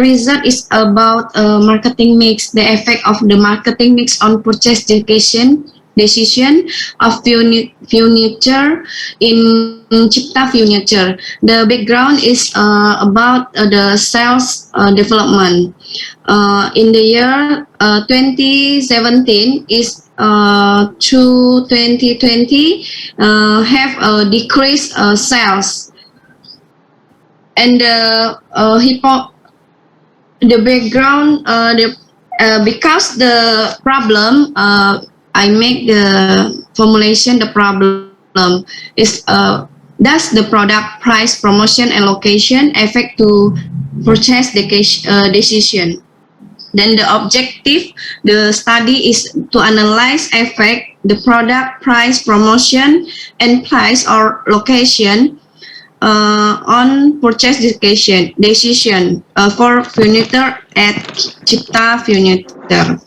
result is about marketing mix, the effect of the marketing mix on purchase decision of furniture in Cipta Furniture. The background is about the sales development. In the year 2017 is to 2020 have a decreased sales. And the background, because the problem, I make the formulation. The problem is does the product price, promotion, and location affect to purchase decision? Then the objective, the study is to analyze effect the product price, promotion, and price or location on purchase decision for furniture at Cipta Furniture.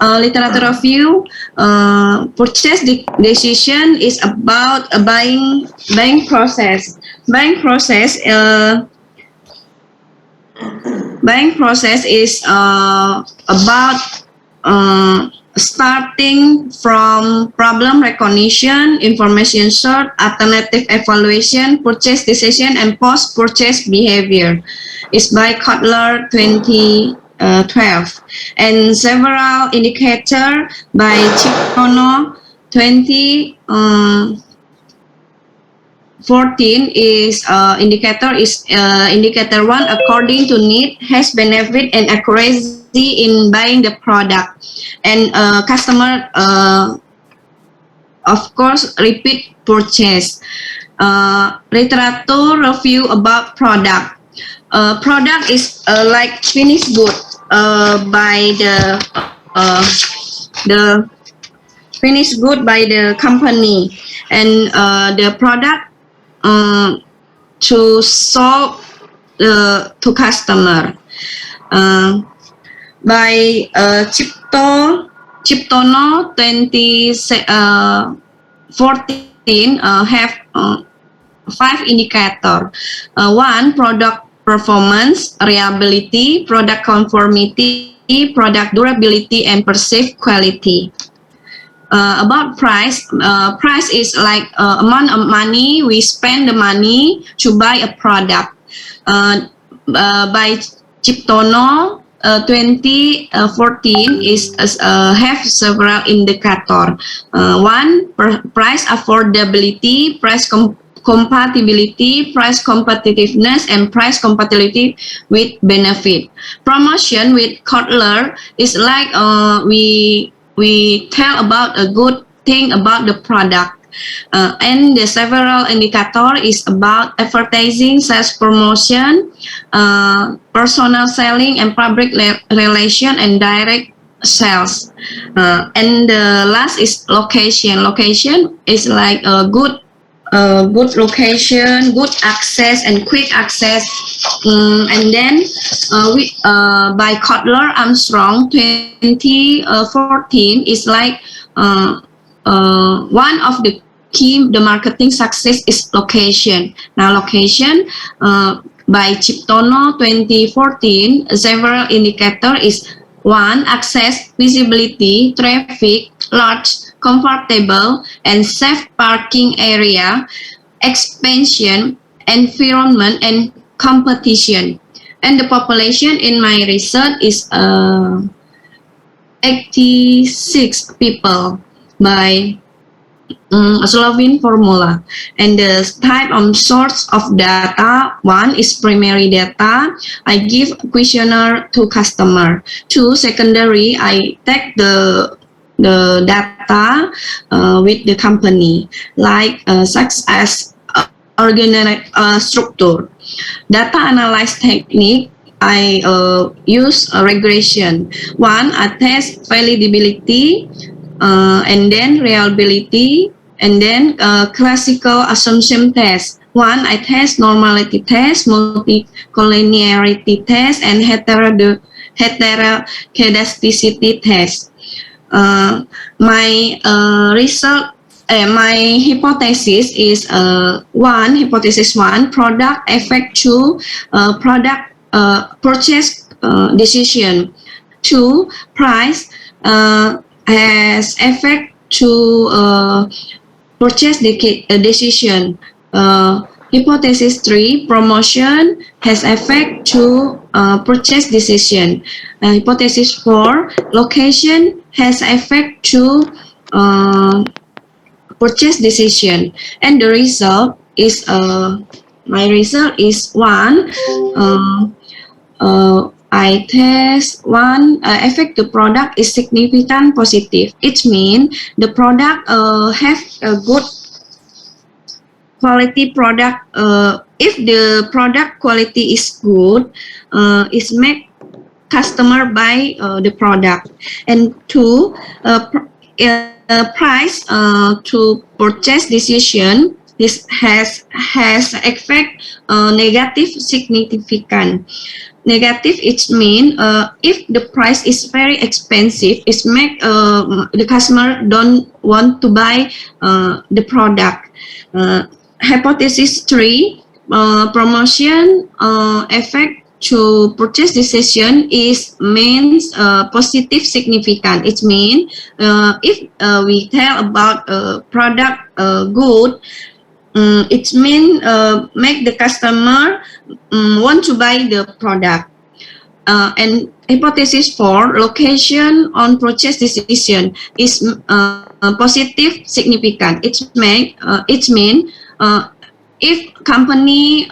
Literature review, purchase decision is about a buying process. Buying process is about starting from problem recognition, information sort, alternative evaluation, purchase decision, and post-purchase behavior. It's by Kotler 2012. And several indicator by Cipono 2014 is indicator 1 according to need, has benefit and accuracy in buying the product, and customer of course repeat purchase. Literature review about product. Product is like finished good by the finished good by the company, and the product to solve to customer. By Ciptono 2014 have 5 indicator. 1, product performance, reliability, product conformity, product durability, and perceived quality. About price, price is like amount of money we spend the money to buy a product. By Ciptono 2014 is have several indicators. One, price affordability, price compatibility, price competitiveness, and price compatibility with benefit. Promotion with Kotler is like we tell about a good thing about the product. And the several indicator is about advertising, sales promotion, personal selling, and public relation, and direct sales. And the last is location. Location is like a good location, good access, and quick access. And then by Kotler Armstrong 2014 is like one of the key the marketing success is location. Now location by Ciptono 2014 several indicator is one, access, visibility, traffic, large, comfortable, and safe parking area, expansion, environment, and competition. And the population in my research is 86 people by Slovene formula. And the type of source of data, one is primary data. I give questionnaire to customer. Two, secondary, I take the data with the company, like such as structure. Data analysis technique, I use a regression. One, I test validability, and then reliability, and then classical assumption test. One, I test normality test, multicollinearity test, and heterokedasticity test. My result, my hypothesis is hypothesis one, product affect to product purchase decision. Two, price has effect to purchase decision. Hypothesis 3, promotion has effect to purchase decision. Hypothesis 4, location has effect to purchase decision. And the result is my result is one. I test one effect the product is significant positive. It means the product have a good quality product. If the product quality is good, it make customer buy the product. And two, price to purchase decision. This has effect negative significant. Negative, it means if the price is very expensive, it make the customer don't want to buy the product. Hypothesis 3, promotion effect to purchase decision is means positive significant. It means if we tell about product good, it means make the customer want to buy the product. And hypothesis 4, location on purchase decision is positive significant. It means if company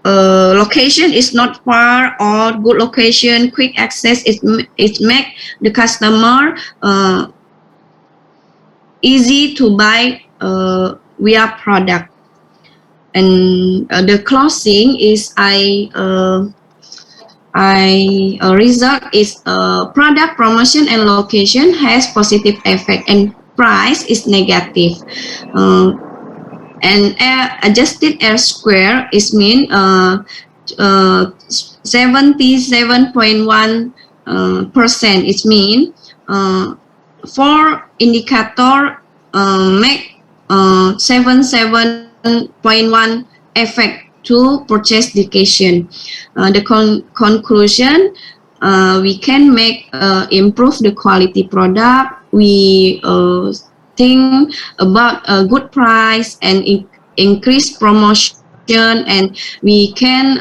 location is not far or good location, quick access, it make the customer easy to buy via product. And the closing is result is product, promotion, and location has positive effect, and price is negative. And adjusted R square is mean 77.1%. It mean 4 indicator make 77.1 effect to purchase decision. The conclusion, we can make improve the quality product. We think about a good price and increase promotion and we can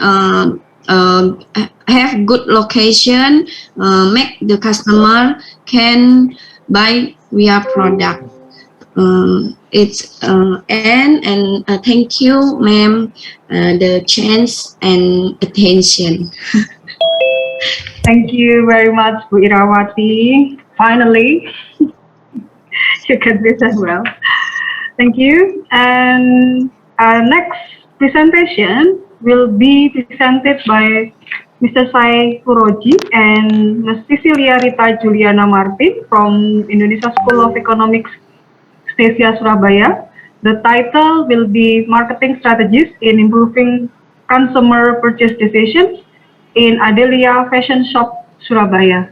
have good location, make the customer can buy via product. It's and thank you, ma'am, the chance and attention. Thank you very much, Bu Irawati. Finally, you can this as well. Thank you. And our next presentation will be presented by Mr. Sai Puroji and Ms. Cecilia Rita Juliana Martin from Indonesia School of Economics, Stasia Surabaya. The title will be Marketing Strategies in Improving Consumer Purchase Decisions in Adelia Fashion Shop, Surabaya.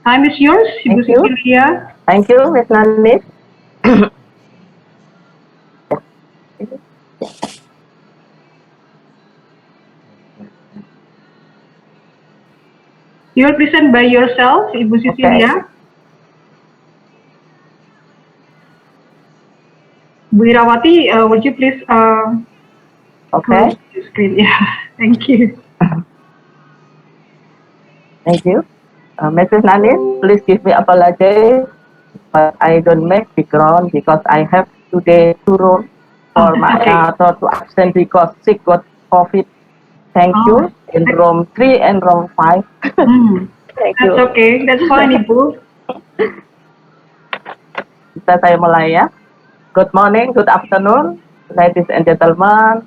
Time is yours, Ibu Thank you. Cecilia. Thank you, Ms. Nanis. You will present by yourself, Ibu Cecilia. Bu Irawati, would you please Okay, close the screen? Yeah, thank you. thank you. Mrs. Nanis, please give me apology, but I don't make background because I have today 2 rooms for my Okay. daughter to absent because she got COVID. Thank you. In room 3 and room 5. Thank That's you. okay, that's fine, Ibu. Bisa saya mulai ya. Good morning, good afternoon, ladies and gentlemen,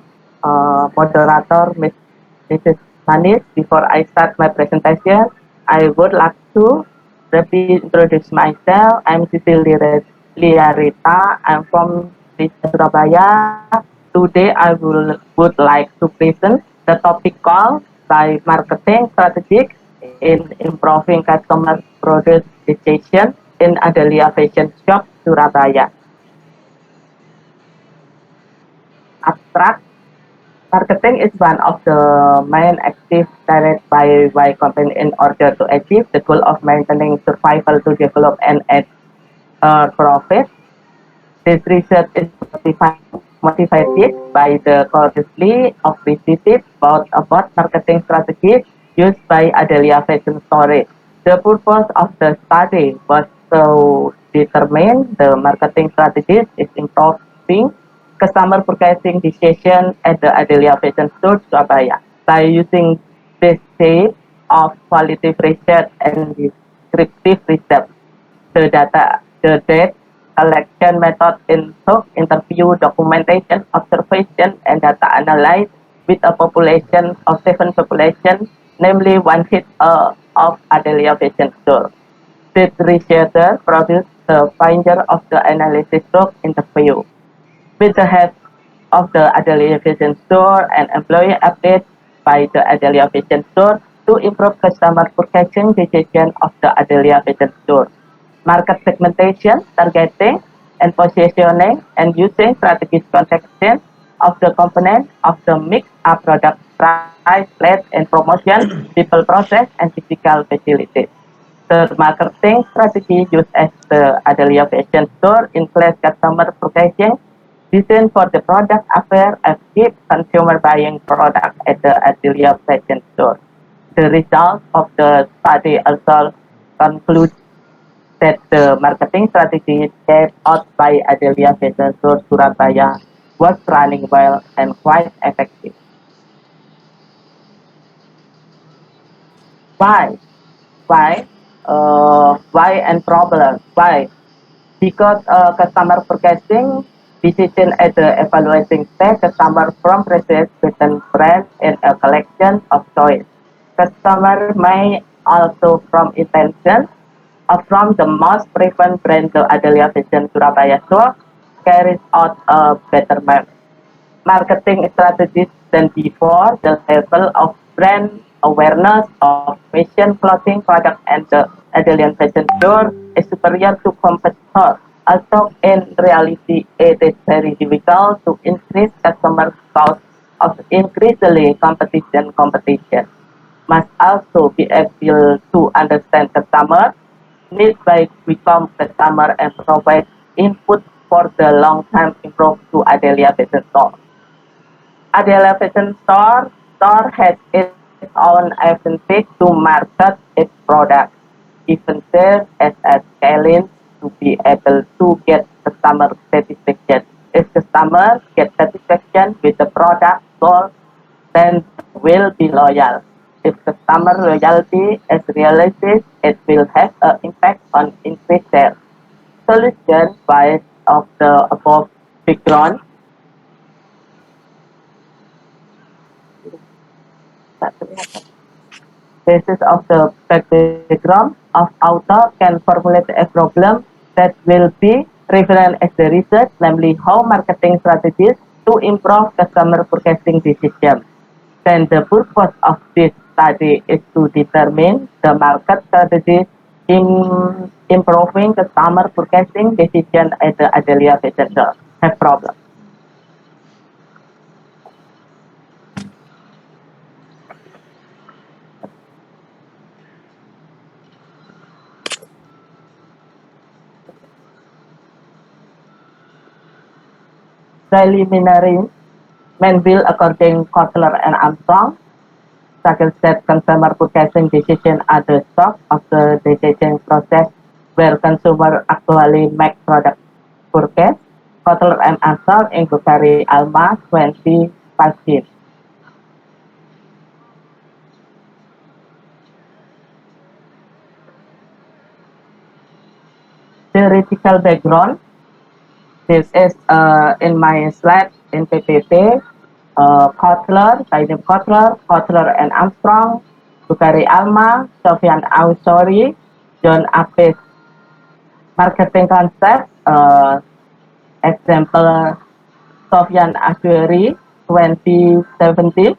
moderator, Mrs. Nanis. Before I start my presentation, I would like to briefly introduce myself. I'm Cecilia Rita. I'm from Surabaya. Today, I would like to present the topic called by marketing strategies in improving customer product decision in Adelia Fashion Shop, Surabaya. Abstract. Marketing is one of the main activities carried by company in order to achieve the goal of maintaining survival to develop and add profit. This research is motivated by the curiosity of visitors about marketing strategies used by Adelia Fashion Store. The purpose of the study was to determine the marketing strategies is improving customer purchasing decision at the Adelia Fashion Store, Surabaya. By using this type of qualitative research and descriptive research, the data collection method include interview, documentation, observation, and data analysis with a population of 7 populations, namely 1/5 of Adelia Fashion Store. This researcher produced the finder of the analysis group interview with the head of the Adelia Fashion Store and employee update by the Adelia Fashion Store to improve customer purchasing decision of the Adelia Fashion Store. Market segmentation, targeting, and positioning, and using strategic context of the component of the mix of product price, place, and promotion, people process, and physical facilities. The marketing strategy used at the Adelia Fashion Store includes customer purchasing, design for the product affair, and keep consumer buying product at the Adelia Fashion Store. The results of the study also conclude that the marketing strategy carried out by Adelia Fashion Store Surabaya was running well and quite effective. Why? Why? Why and problem? Why? Because customer purchasing decision at the evaluating stage, customer from process between brand and a collection of choice. Customer may also from intention or from the most preferred brand the Adelia Fashion Surabaya Store carries out a better marketing strategies than before. The level of brand awareness of fashion clothing product and the Adelia Fashion Store is superior to competitors. Also, in reality, it is very difficult to increase customer cost of increasingly competition must also be able to understand customer needs by become customer and provide input for the long-term improve to Adelia Fashion Store. Adelia Fashion store has its own advantage to market its product, even serve as a challenge to be able to get customer satisfaction. If customers get satisfaction with the product sold, then will be loyal. If customer loyalty is realized, it will have an impact on increased sales. Solution wise of the above background. Basis of the background of author can formulate a problem that will be referred as the research, namely how marketing strategies to improve customer purchasing decision. Then the purpose of this study is to determine the market strategies in improving customer purchasing decision at the Adelia Fashion Store. Have problem. Preliminary main bill according Kotler and Armstrong suggest that consumer purchasing decision are the start of the decision process where consumer actually make product purchase. Kotler and Armstrong in Bukhari Alma 2015. Theoretical background. This is in my slide in PPT. Kotler, Saidem Kotler, Kotler and Armstrong, Bukhari Alma, Sofyan Ausori, John Apis. Marketing concept, example, Sofyan Ausori, 2017,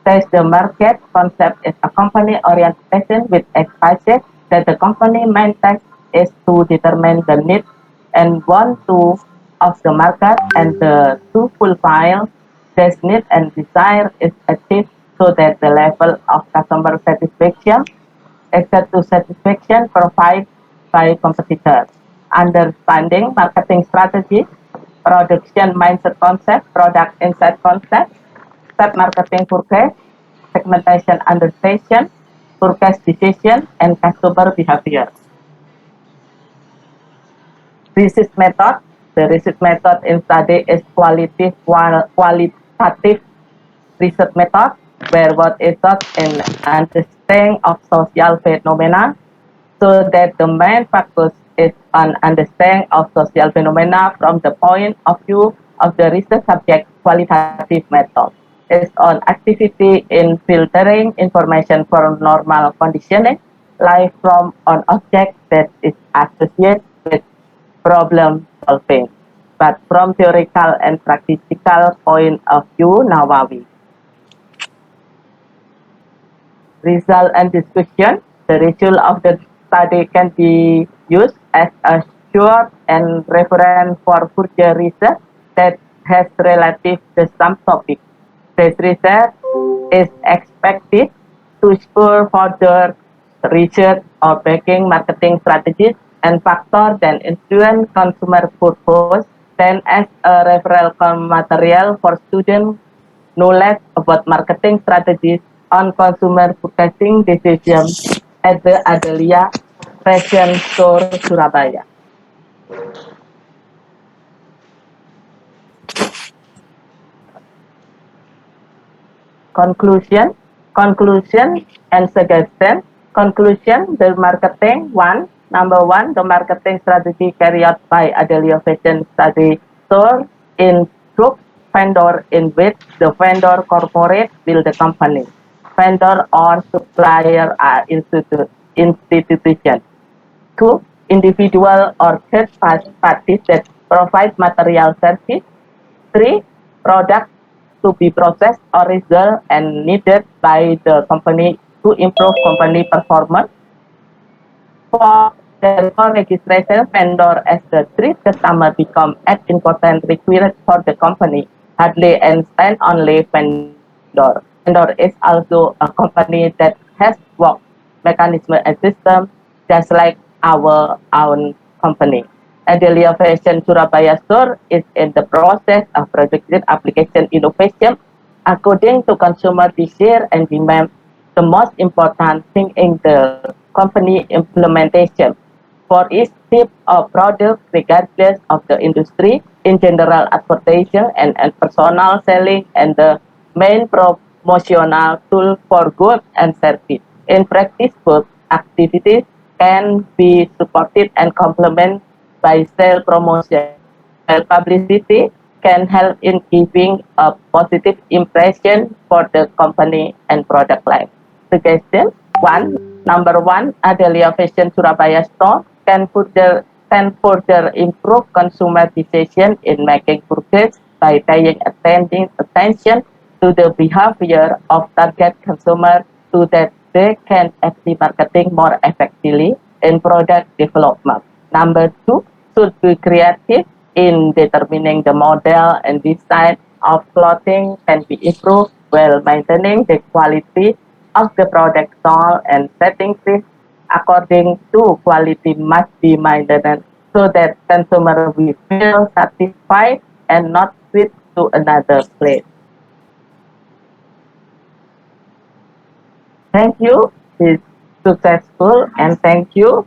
says the market concept is a company orientation with emphasis that the company main task is to determine the need and want to of the market and to fulfill this need and desire is achieved so that the level of customer satisfaction except to satisfaction provided by competitors. Understanding marketing strategy, production mindset concept, product insight concept, step marketing purchase, segmentation understanding, purchase decision, and customer behavior. Research method. The research method in study is qualitative research method, where what is taught in understanding of social phenomena, so that the main focus is on understanding of social phenomena from the point of view of the research subject. Qualitative method is on activity in filtering information for normal conditioning, like from an object that is associated with problem solving, but from theoretical and practical point of view, Nawawi. Result and discussion. The result of the study can be used as a source and reference for further research that has relative to some topic. This research is expected to spur further research or backing marketing strategies and factors that influence consumer purpose, then as a referral material for students knowledge about marketing strategies on consumer purchasing decisions at the Adelia Fashion Store, Surabaya. Conclusion and suggestion. Conclusion, the marketing Number one, the marketing strategy carried out by Adelia Fashion Study Store in group vendor in which the vendor corporate build the company. Vendor or supplier are institutions. Two, individual or third parties that provide material service. Three, products to be processed or result and needed by the company to improve company performance. For therefore, registration vendor as the treat customer become as important required for the company. Hardly and stand only vendor. Vendor is also a company that has work mechanism and system just like our own company. Adelia Fashion Surabaya Store is in the process of projected application innovation According to consumer desire and demand, the most important thing in the company implementation for each type of product, regardless of the industry, in general advertising and personal selling, and the main promotional tool for goods and service. In practice, both activities can be supported and complemented by sales promotion. While publicity can help in giving a positive impression for the company and product line. Suggestion number one, Adelia Fashion Surabaya store can further improve consumer decision in making purchase by paying attention to the behavior of target consumer so that they can active marketing more effectively in product development. Number two, should be creative in determining the model and design of clothing can be improved while maintaining the quality of the product sold, and setting price according to quality must be maintained so that consumer will feel satisfied and not switch to another place. Thank you. It's successful, and thank you.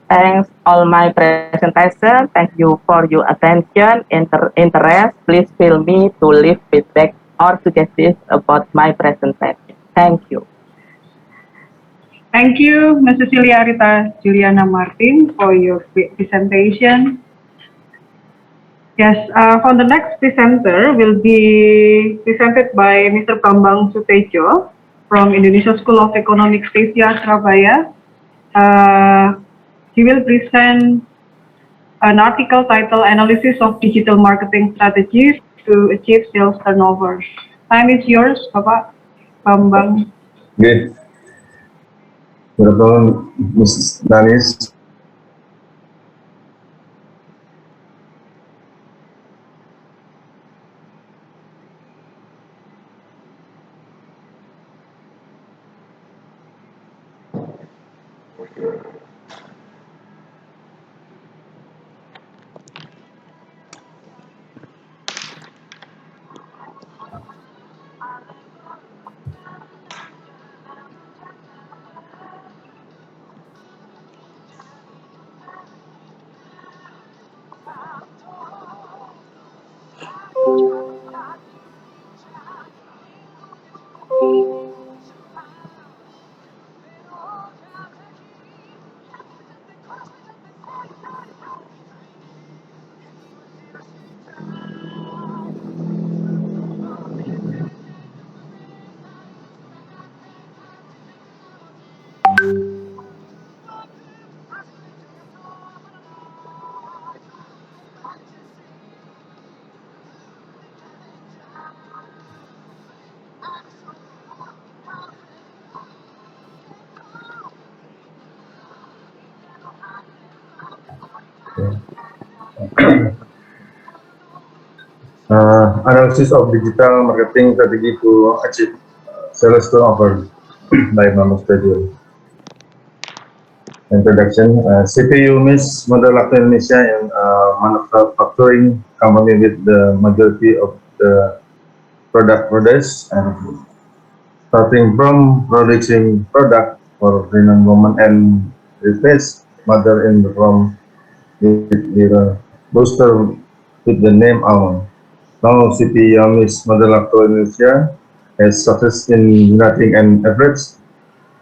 Thanks all my presentation. Thank you for your attention, interest. Please feel me to leave feedback or suggestions about my presentation. Thank you. Thank you, Ms. Cecilia Rita Juliana Martin, for your presentation. Yes, for the next presenter will be presented by Mr. Bambang Sutejo from Indonesia School of Economics Asia, Surabaya. He will present an article titled Analysis of Digital Marketing Strategies to Achieve Sales Turnover. Time is yours, Bapak Bambang. Okay. Good afternoon, Mrs. Danis. Analysis of digital marketing strategy to achieve sales turnover by Bambang Sutejo. Introduction, CPU Miss Model Latin Indonesia and manufacturing company with the majority of the product produced, and starting from producing product for pregnant women and replace mother in the from with the booster with the name Almond. Now CPU Miss Model Latin Indonesia has success in generating an average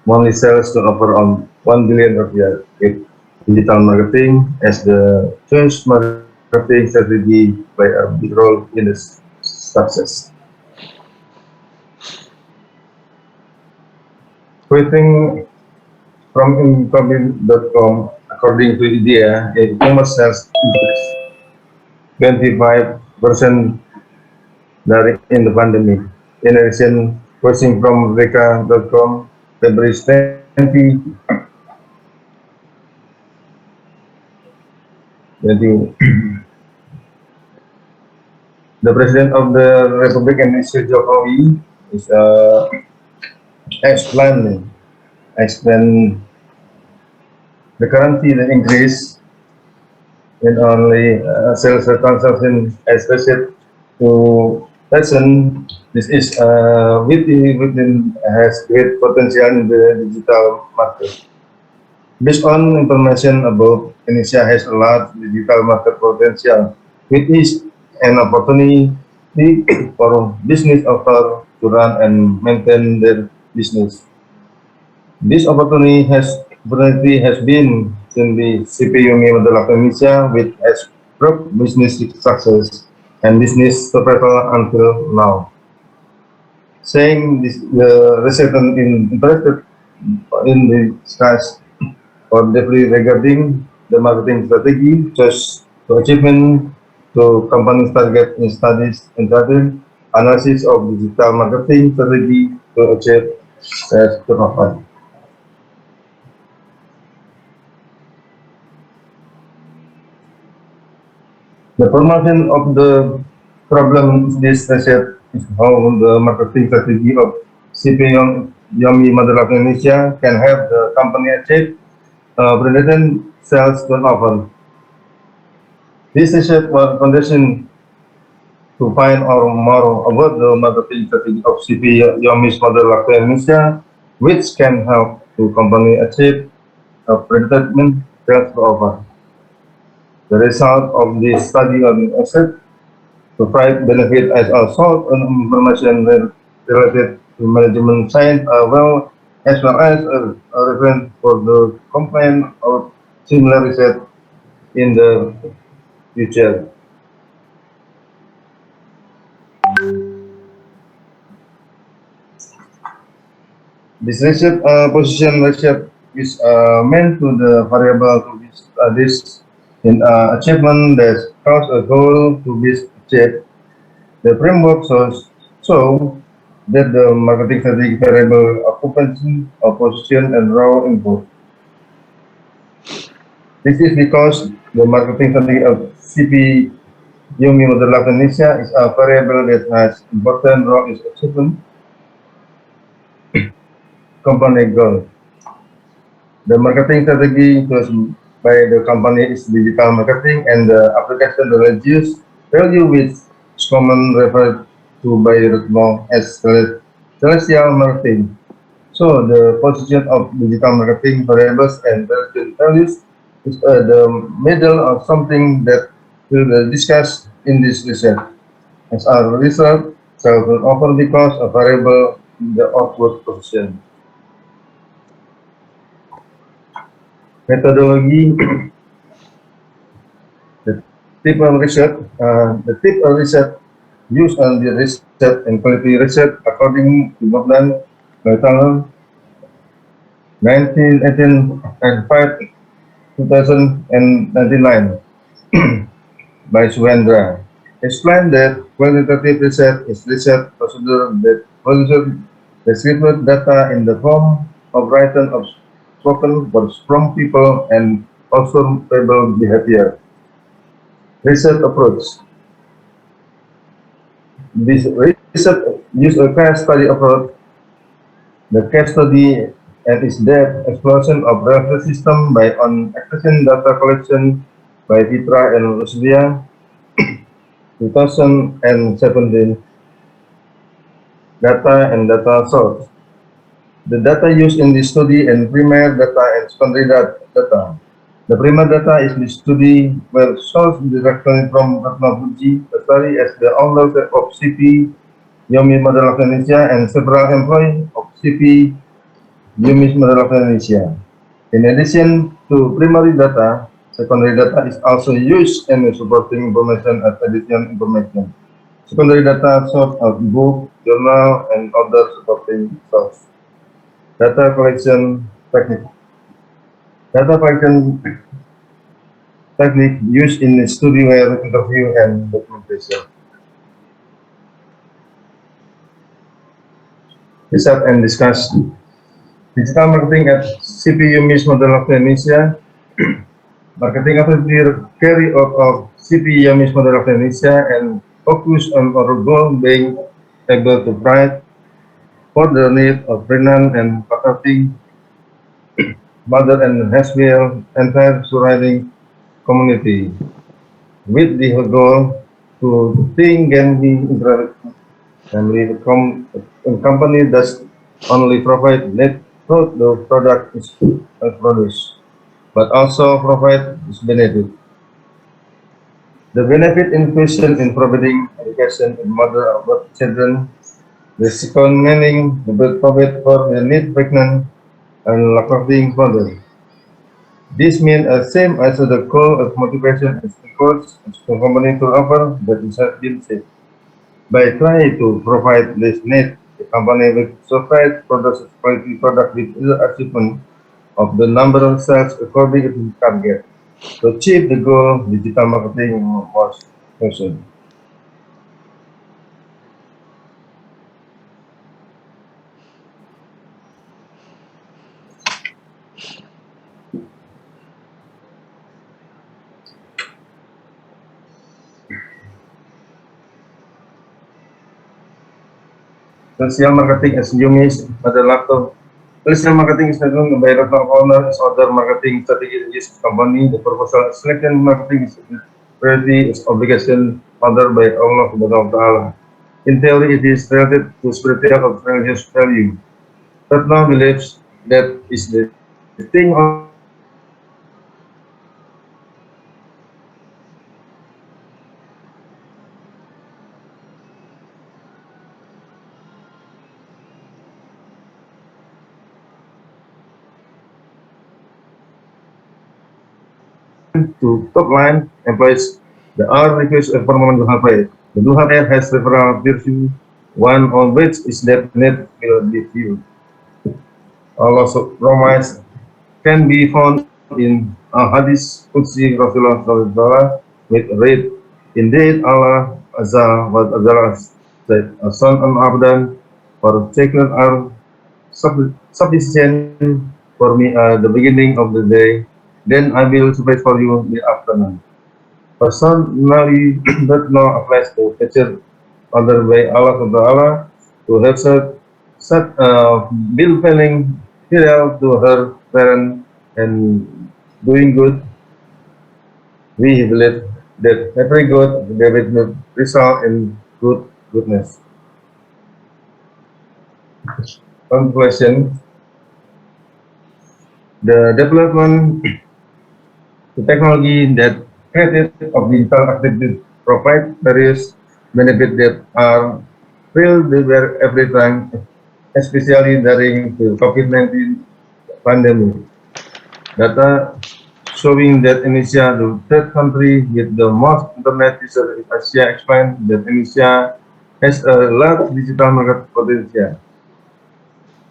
monthly sales turnover on 1 billion rupiah with digital marketing as the choice marketing strategy play a big role in its success. Quoting from incoming.com, according to IDEA, e-commerce sales increased 25% in the pandemic. In addition, quoting from Reka.com, February 20, the President of the Republic Indonesia Jokowi is explain the currency increase in only sales transaction, especially to Passion, this is within has great potential in the digital market. Based on information above, Indonesia has a large digital market potential, which is an opportunity for business owners to run and maintain their business. This opportunity has been in the CPUMI model of Indonesia, which has proved business success and business survival until now. Saying this, the resident interested in the discuss or deeply regarding the marketing strategy, choice to achievement to company's target in studies entitled Analysis of Digital Marketing Strategy to Achieve Sales Turnover. The formation of the problem this research is how the marketing strategy of CP Yomi Model of Indonesia can help the company achieve predicted sales turnover. This research was foundation to find out more about the marketing strategy of CP Yomi's Model of Indonesia, which can help the company achieve a predicted sales turnover. The result of this study on asset provide benefit as a source of information related to management science as well as a reference for the complaint or similar research in the future. This research position research is meant to the variable to be studied in achievement that cause a goal to be achieved. The framework shows that the marketing strategy variable occupancy of position and raw input. This is because the marketing strategy of CP Yomi Model of Indonesia is a variable that has important role in achievement company goal. The marketing strategy chosen by the company is digital marketing, and the application reduce value which is common referred to by Rutmo as celestial marketing. So the position of digital marketing variables and relative values is the middle of something that will be discussed in this research. As a result, sales turnover becomes a variable in the output position. Methodology. The type of research used on the research and quality research according to Bogdan, Gaetano, 1985, 2099 by Suhendra. Explain that qualitative research is research procedure that produces descriptive data in the form of written or spoken words from people and observable behavior. Research approach. This research uses a case study approach. The case study and its depth exploration of reference system by on accessing data collection by Vitra and Rusdia, 2017. Data and data source. The data used in this study and primary data and secondary data. The primary data is the study where sourced directly from Ratna Puji, a study as the owner of CP Yomi Model of Indonesia and several employees of CP Yomi Model of Indonesia. In addition to primary data, secondary data is also used in supporting information as additional information. Secondary data source of book, journal, and other supporting source. Data collection technique. Data collection technique used in the study-ware interview and documentation. Research and discuss. Digital marketing at CP Yomi's Model of Indonesia. Marketing activity carry out of CP Yomi's Model of Indonesia and focus on our goal being able to provide for the need of pregnant and lactating mother and as well entire surrounding community, with the goal to think and be Namely, a company does only provide net fruit the product is produced, but also provide its benefit. The benefit in question in providing education in mother of birth children, the second meaning the provide for the need pregnant and lactating mother. This means same as the goal of motivation is encouraged the company to offer that is has been said. By trying to provide this need, the company will provide products quality product with the achievement of the number of sales according to the target. To achieve the goal, digital marketing was mentioned. Social marketing as Yumis adalah social marketing is known by the owner is other marketing strategy is company. The proposal selection marketing is priority is obligation ordered by Allah Subhanahu wa Taala. In theory, it is related to spiritual or religious value. Retno believes that is the thing of to top line employees. The R requires a permanent Duhafai. The Duhafai has several virtues, one of which is that net will be few. Allah promise can be found in Hadith Qudsi Rasulullah SAW with read, indeed Allah Azza wa Jalla said, a son and abdan for sacred are sufficient for me at the beginning of the day, then I will suffice for you in the afternoon. Personally, that law applies to teacher other by Allah Ta'ala to have such bill paying filial to her parent and doing good. We believe that every good debit will result in goodness. Conclusion: the development the technology that created of digital activity provide various benefits that are real every time, especially during the COVID-19 pandemic. Data showing that Indonesia, the third country with the most internet users in Asia, explain that Indonesia has a large digital market potential.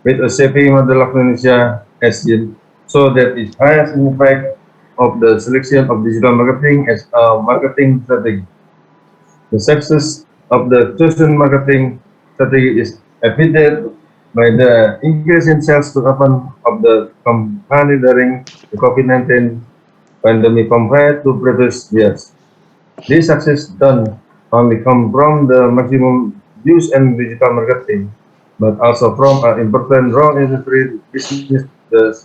With a savvy model of Indonesia as seen, so that its highest impact of the selection of digital marketing as a marketing strategy. The success of the chosen marketing strategy is evident by the increase in sales to open of the company during the COVID-19 pandemic compared to previous years. This success don't only come from the maximum use in digital marketing, but also from an important role in the business. The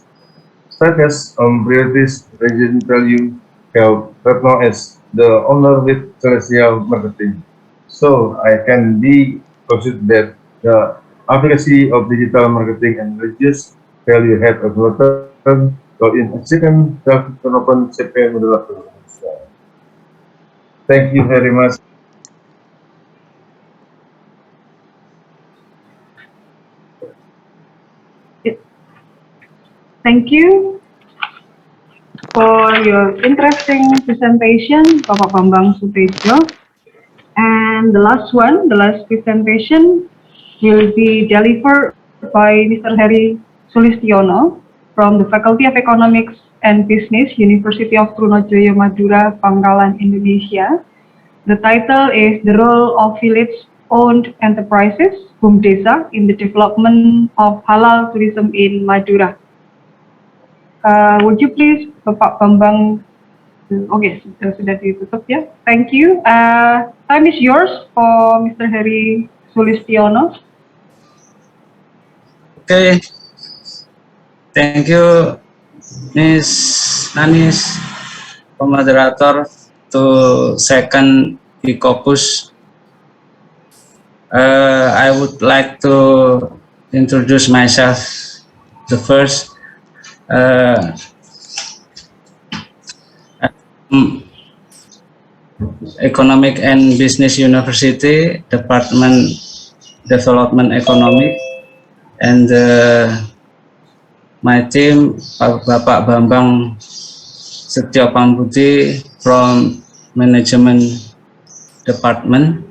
status on priorities region value held Retno as the owner with Celestial Marketing. So I can be considered that the efficacy of digital marketing and reduce value have a greater role in achieving self-development CP model. Thank you very much. Thank you for your interesting presentation, Bapak Bambang Sutedjo. And the last presentation will be delivered by Mr. Heri Sulistiono from the Faculty of Economics and Business, University of Trunojoyo Madura, Bangkalan, Indonesia. The title is The Role of Village-Owned Enterprises, BUMDESA, in the Development of Halal Tourism in Madura. Would you please, Bapak Bambang, okay, sudah ditutup ya. Thank you. Time is yours for Mr. Heri Sulistiono. Okay. Thank you, Ms. Anis, moderator, to second Ecopus I would like to introduce myself. The first, Economic and Business University, Department Development Economic, and my team, Bapak Bambang Setio Pambudi from Management Department,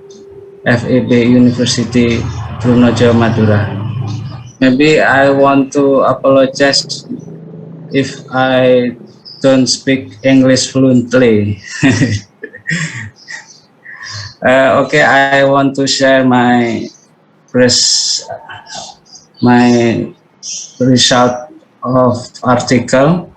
FEB University, Trunojo, Madura. Maybe I want to apologize if I don't speak English fluently. Okay, I want to share my result of article.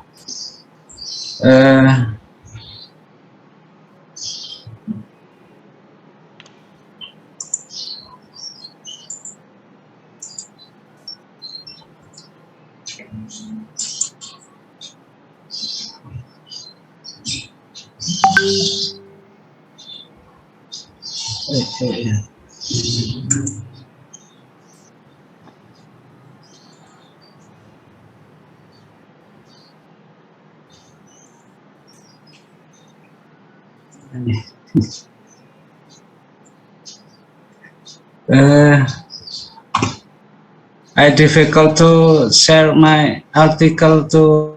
Okay. I difficult to share my article to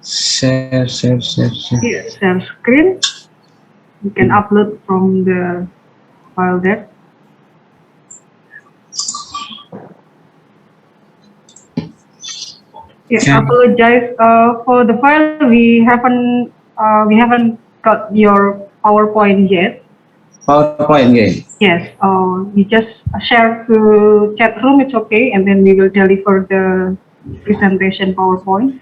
share. Here, share screen. You can upload from the file there. Yeah, Okay. apologize for the file. We haven't got your PowerPoint yet. PowerPoint game. Yes, we just share to chat room. It's okay, and then we will deliver the presentation PowerPoint.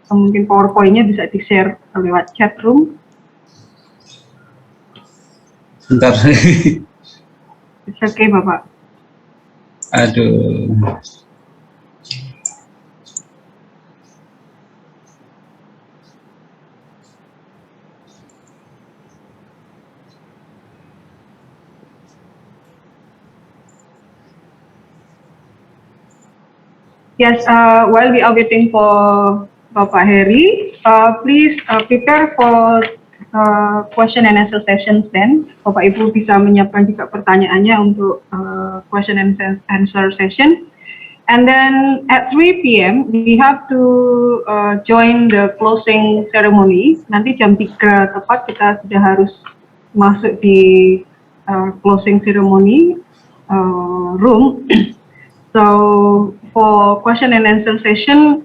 Mungkin PowerPoint-nya bisa di-share lewat chat room. Bentar. It's okay, Bapak. Aduh. Yes, while we are waiting for Bapak Heri, please prepare for question and answer sessions then. Bapak Ibu bisa menyiapkan juga pertanyaannya untuk question and answer session. And then at 3 p.m. we have to join the closing ceremony. Nanti jam 3 tepat kita sudah harus masuk di closing ceremony room. So for question and answer session,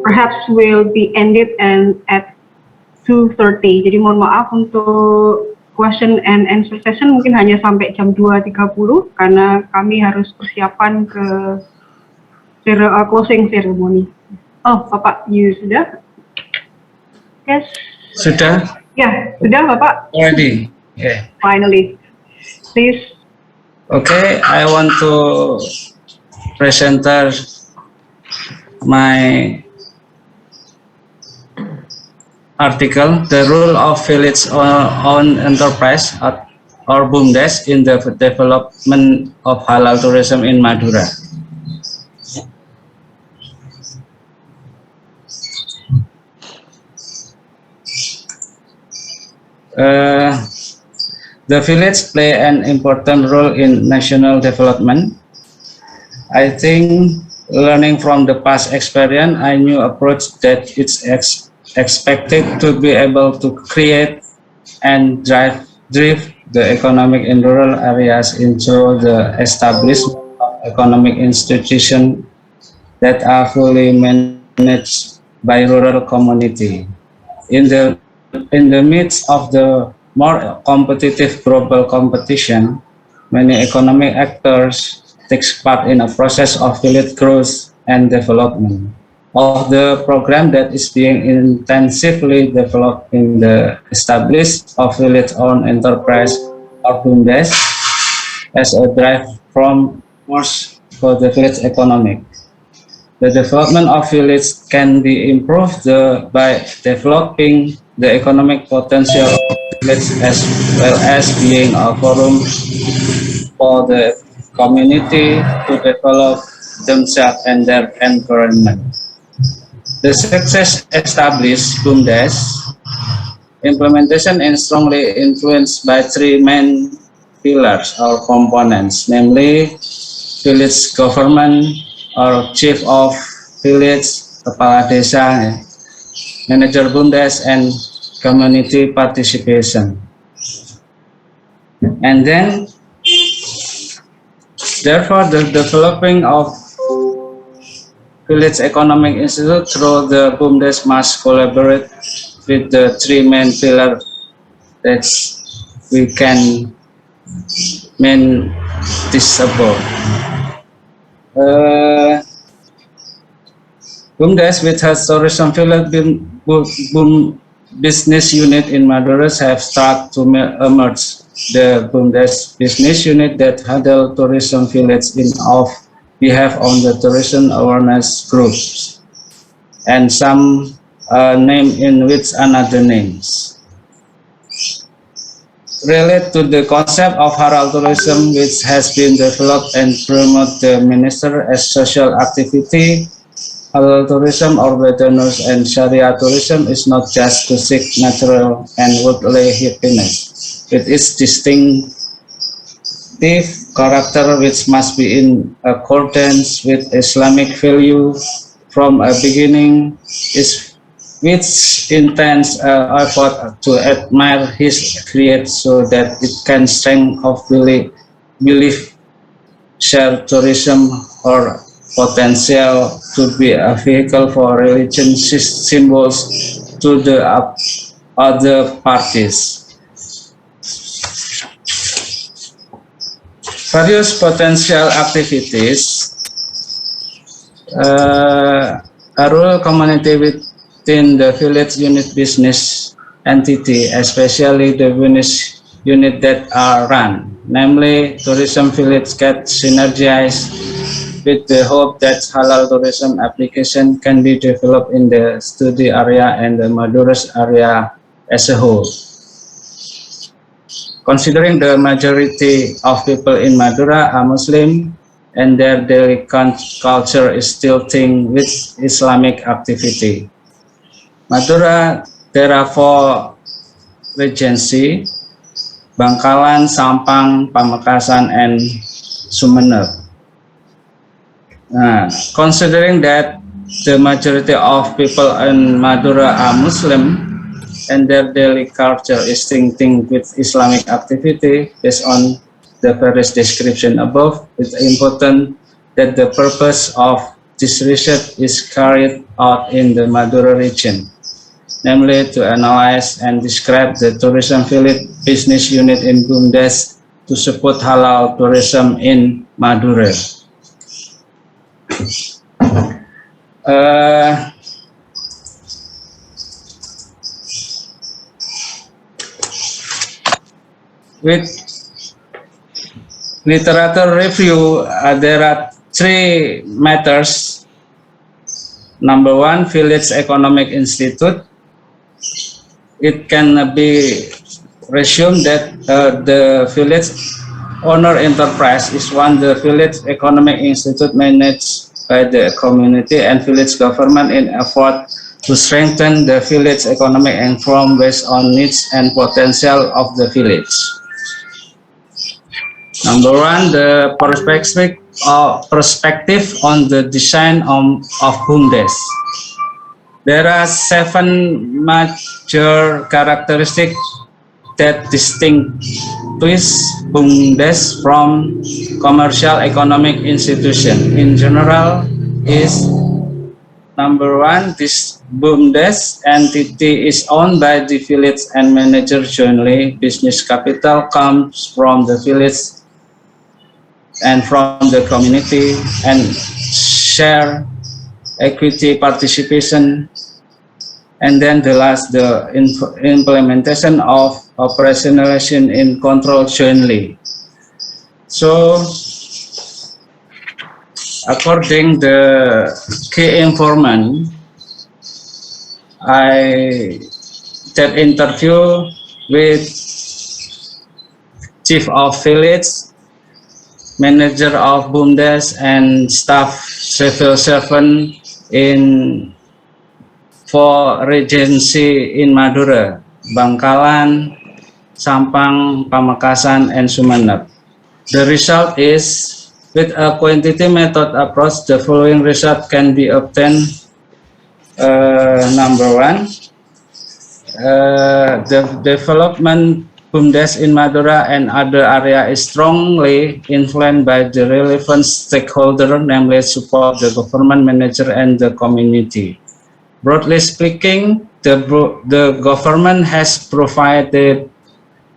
perhaps will be ended and at 2:30. Jadi mohon maaf untuk question and answer session mungkin hanya sampai jam 2.30 karena kami harus persiapan ke closing ceremony. Oh, Bapak, you sudah? Yes. Sudah? Ya, sudah Bapak. Ready. Yeah. Finally. Please. Okay, I want to present my article, The Role of Village-Owned Enterprise or BUMDES in the Development of Halal Tourism in Madura. The village play an important role in national development. I think learning from the past experience, I knew approach that it's expected to be able to create and drive the economic in rural areas into the establishment of economic institutions that are fully managed by rural community. In the midst of the more competitive global competition, many economic actors takes part in a process of village growth and development. Of the program that is being intensively developed in the established of village-owned enterprise or BUMDES, as a drive from force for the village economic. The development of village can be improved by developing the economic potential of village as well as being a forum for the community to develop themselves and their environment. The success established BUMDes implementation is strongly influenced by three main pillars or components, namely village government or chief of village, kepala desa, manager BUMDes, and community participation. And then, therefore, the developing of Village Economic Institute through the BUMDes must collaborate with the three main pillars that we can main this about. BUMDes, with her tourism village business unit in Madura, have started to emerge. The BUMDes business unit that handle tourism village in of behalf on the tourism awareness groups, and some name in which another names. Relate to the concept of halal tourism, which has been developed and promoted the minister as social activity. Halal tourism, or better known as Sharia tourism, is not just to seek natural and worldly happiness. It is distinctive character which must be in accordance with Islamic value from a beginning, which intends effort to admire his creator so that it can strength of belief, share tourism, or potential to be a vehicle for religion symbols to the other parties. Various potential activities, a rural community within the village unit business entity, especially the business unit that are run, namely tourism village, get synergized with the hope that halal tourism application can be developed in the study area and the Maduras area as a whole. Considering the majority of people in Madura are Muslim and their daily culture is still linked with Islamic activity. Madura, there are 4 regency: Bangkalan, Sampang, Pamekasan, and Sumeneb. Considering that the majority of people in Madura are Muslim and their daily culture is linked with Islamic activity, based on the various description above, it's important that the purpose of this research is carried out in the Madura region, namely to analyze and describe the tourism village business unit in BUMDes to support halal tourism in Madura. With literature review, there are 3 matters. Number 1, Village Economic Institute. It can be assumed that the village owner enterprise is the Village Economic Institute managed by the community and village government in effort to strengthen the village economic and form based on needs and potential of the village. Number 1, the perspective on the design of BUMDes. There are 7 major characteristics that distinguish BUMDes from commercial economic institution. In general, is number 1, this BUMDes entity is owned by the village and managed jointly. Business capital comes from the village and from the community, and share equity participation. And then the last, the implementation of operationalization in control jointly. So, according the key informant, I did interview with chief of village, manager of BUMDes, and staff civil servant in 4 regency in Madura, Bangkalan, Sampang, Pamekasan, and Sumeneb. The result is, with a quantity method approach, the following result can be obtained. Number 1, the development BUMDes in Madura and other area is strongly influenced by the relevant stakeholder, namely support the government, manager, and the community. Broadly speaking, the government has provided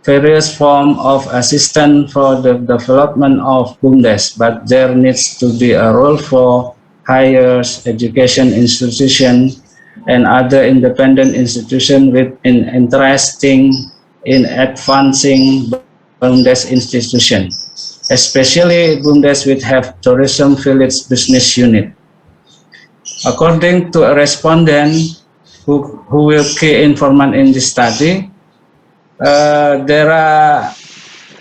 various forms of assistance for the development of BUMDes, but there needs to be a role for higher education institutions and other independent institutions with an interesting in advancing BUMDes institution, especially BUMDes which have tourism village business unit. According to a respondent who will key informant in this study, there are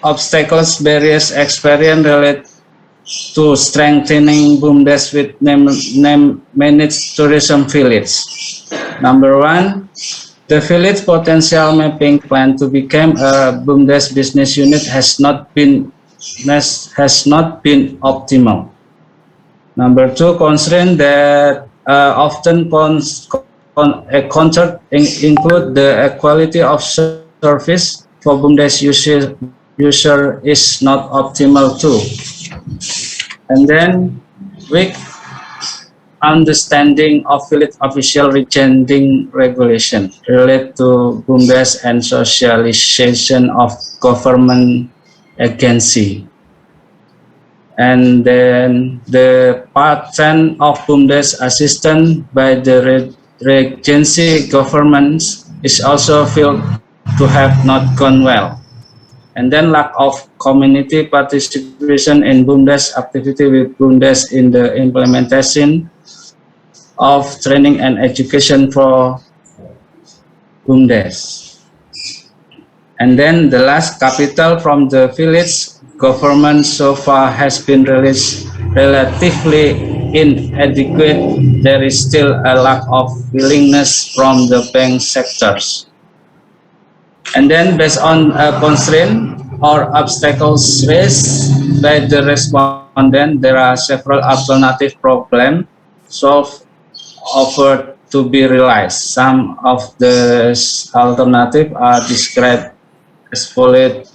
obstacles, barriers, experience related to strengthening BUMDes with managed tourism village. Number 1, the village potential mapping plan to become a BUMDes business unit has not been optimal. Number 2, constraints that often include the quality of service for BUMDes user is not optimal too. And then weak understanding of village official regenting regulation related to BUMDes and socialization of government agency. And then the pattern of BUMDes assistance by the regency governments is also felt to have not gone well. And then lack of community participation in BUMDes activity with BUMDes in the implementation of training and education for BUMDes. And then the last, capital from the village government so far has been released relatively inadequate. There is still a lack of willingness from the bank sectors. And then based on a constraint or obstacles raised by the respondent, there are several alternative problems offered to be realized. Some of the alternatives are described as follows.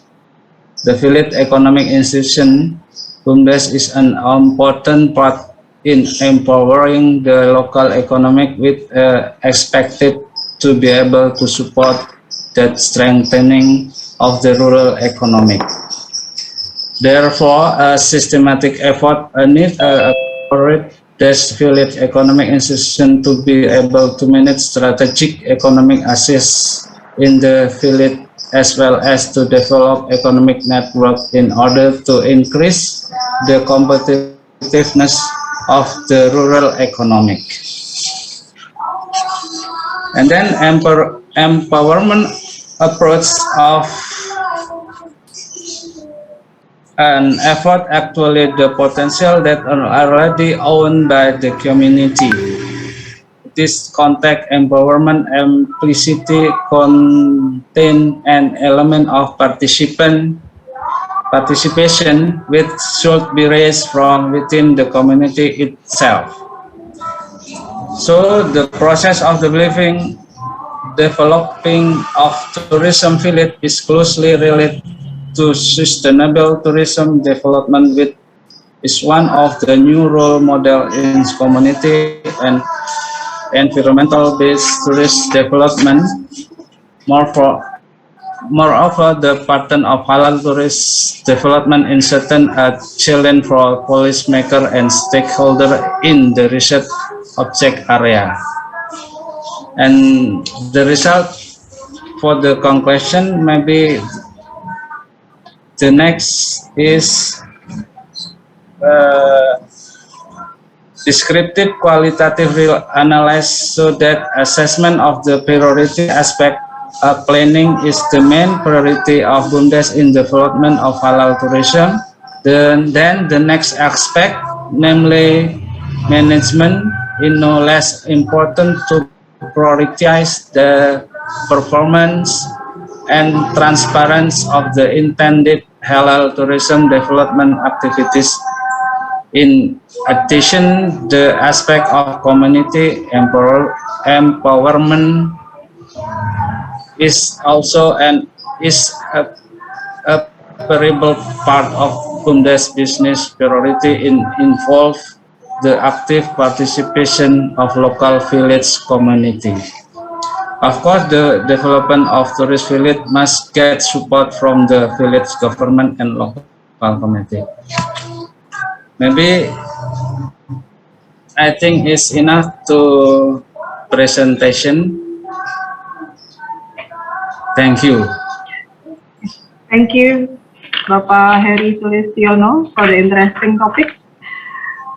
The village economic institution, BUMDes, is an important part in empowering the local economic with expected to be able to support that strengthening of the rural economic. Therefore, a systematic effort needs for this village economic institution to be able to manage strategic economic assets in the village, as well as to develop economic network in order to increase the competitiveness of the rural economic. And then empowerment approach of an effort actually the potential that are already owned by the community. This contact empowerment implicitly contain an element of participation which should be raised from within the community itself. So the process of developing of tourism village is closely related to sustainable tourism development, which is one of the new role model in community and environmental based tourist development. Moreover, the pattern of halal tourist development in certain challenge for policymaker and stakeholder in the research object area. And the result for the conclusion, maybe the next is descriptive qualitative analysis so that assessment of the priority aspect planning is the main priority of BUMDes in development of halal tourism. Then the next aspect, namely management, is no less important to prioritize the performance and transparency of the intended halal tourism development activities. In addition, the aspect of community empowerment is also a variable part of BUMDes business priority involve the active participation of local village community. Of course, the development of tourist village must get support from the village government and local community. Maybe I think it's enough to presentation. Thank you. Thank you, Bapak Heri Sulistiono, for the interesting topic.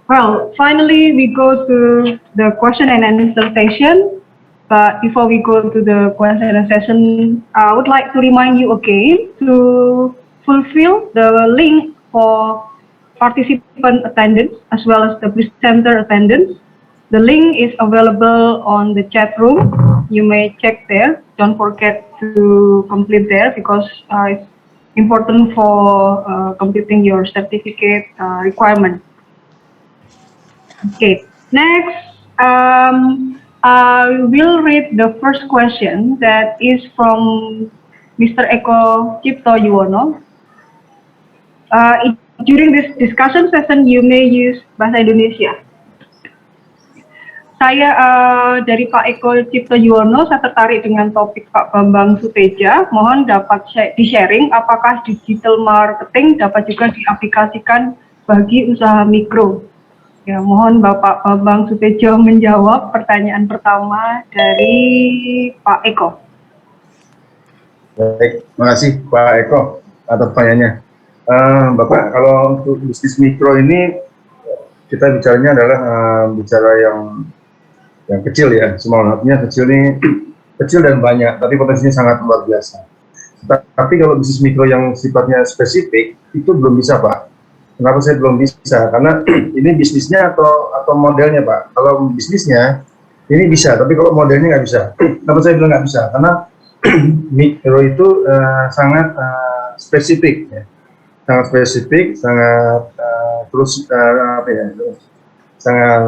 Well, finally, we go to the question and answer session. But before we go to the question and answer session, I would like to remind you again to fulfill the link for participant attendance as well as the presenter attendance. The link is available on the chat room. You may check there. Don't forget to complete there because it's important for completing your certificate requirement. Okay, next, I will read the first question that is from Mr. Eko Cipto Yuwono. During this discussion session, you may use Bahasa Indonesia. Saya dari Pak Eko Cipto Yuwono, saya tertarik dengan topik Pak Bambang Suteja. Mohon dapat di-sharing apakah digital marketing dapat juga diaplikasikan bagi usaha mikro. Ya, mohon Bapak Bambang Sutejo menjawab pertanyaan pertama dari Pak Eko. Baik, terima kasih Pak Eko atas pertanyaannya. Bapak, kalau untuk bisnis mikro ini kita bicaranya adalah bicara yang kecil ya, small, artinya kecil ini kecil dan banyak, tapi potensinya sangat luar biasa. Tapi kalau bisnis mikro yang sifatnya spesifik itu belum bisa Pak. Kenapa saya belum bisa? Karena ini bisnisnya atau modelnya Pak. Kalau bisnisnya ini bisa, tapi kalau modelnya nggak bisa. Kenapa saya bilang nggak bisa? Karena mikro itu sangat spesifik, ya. Sangat spesifik, sangat sangat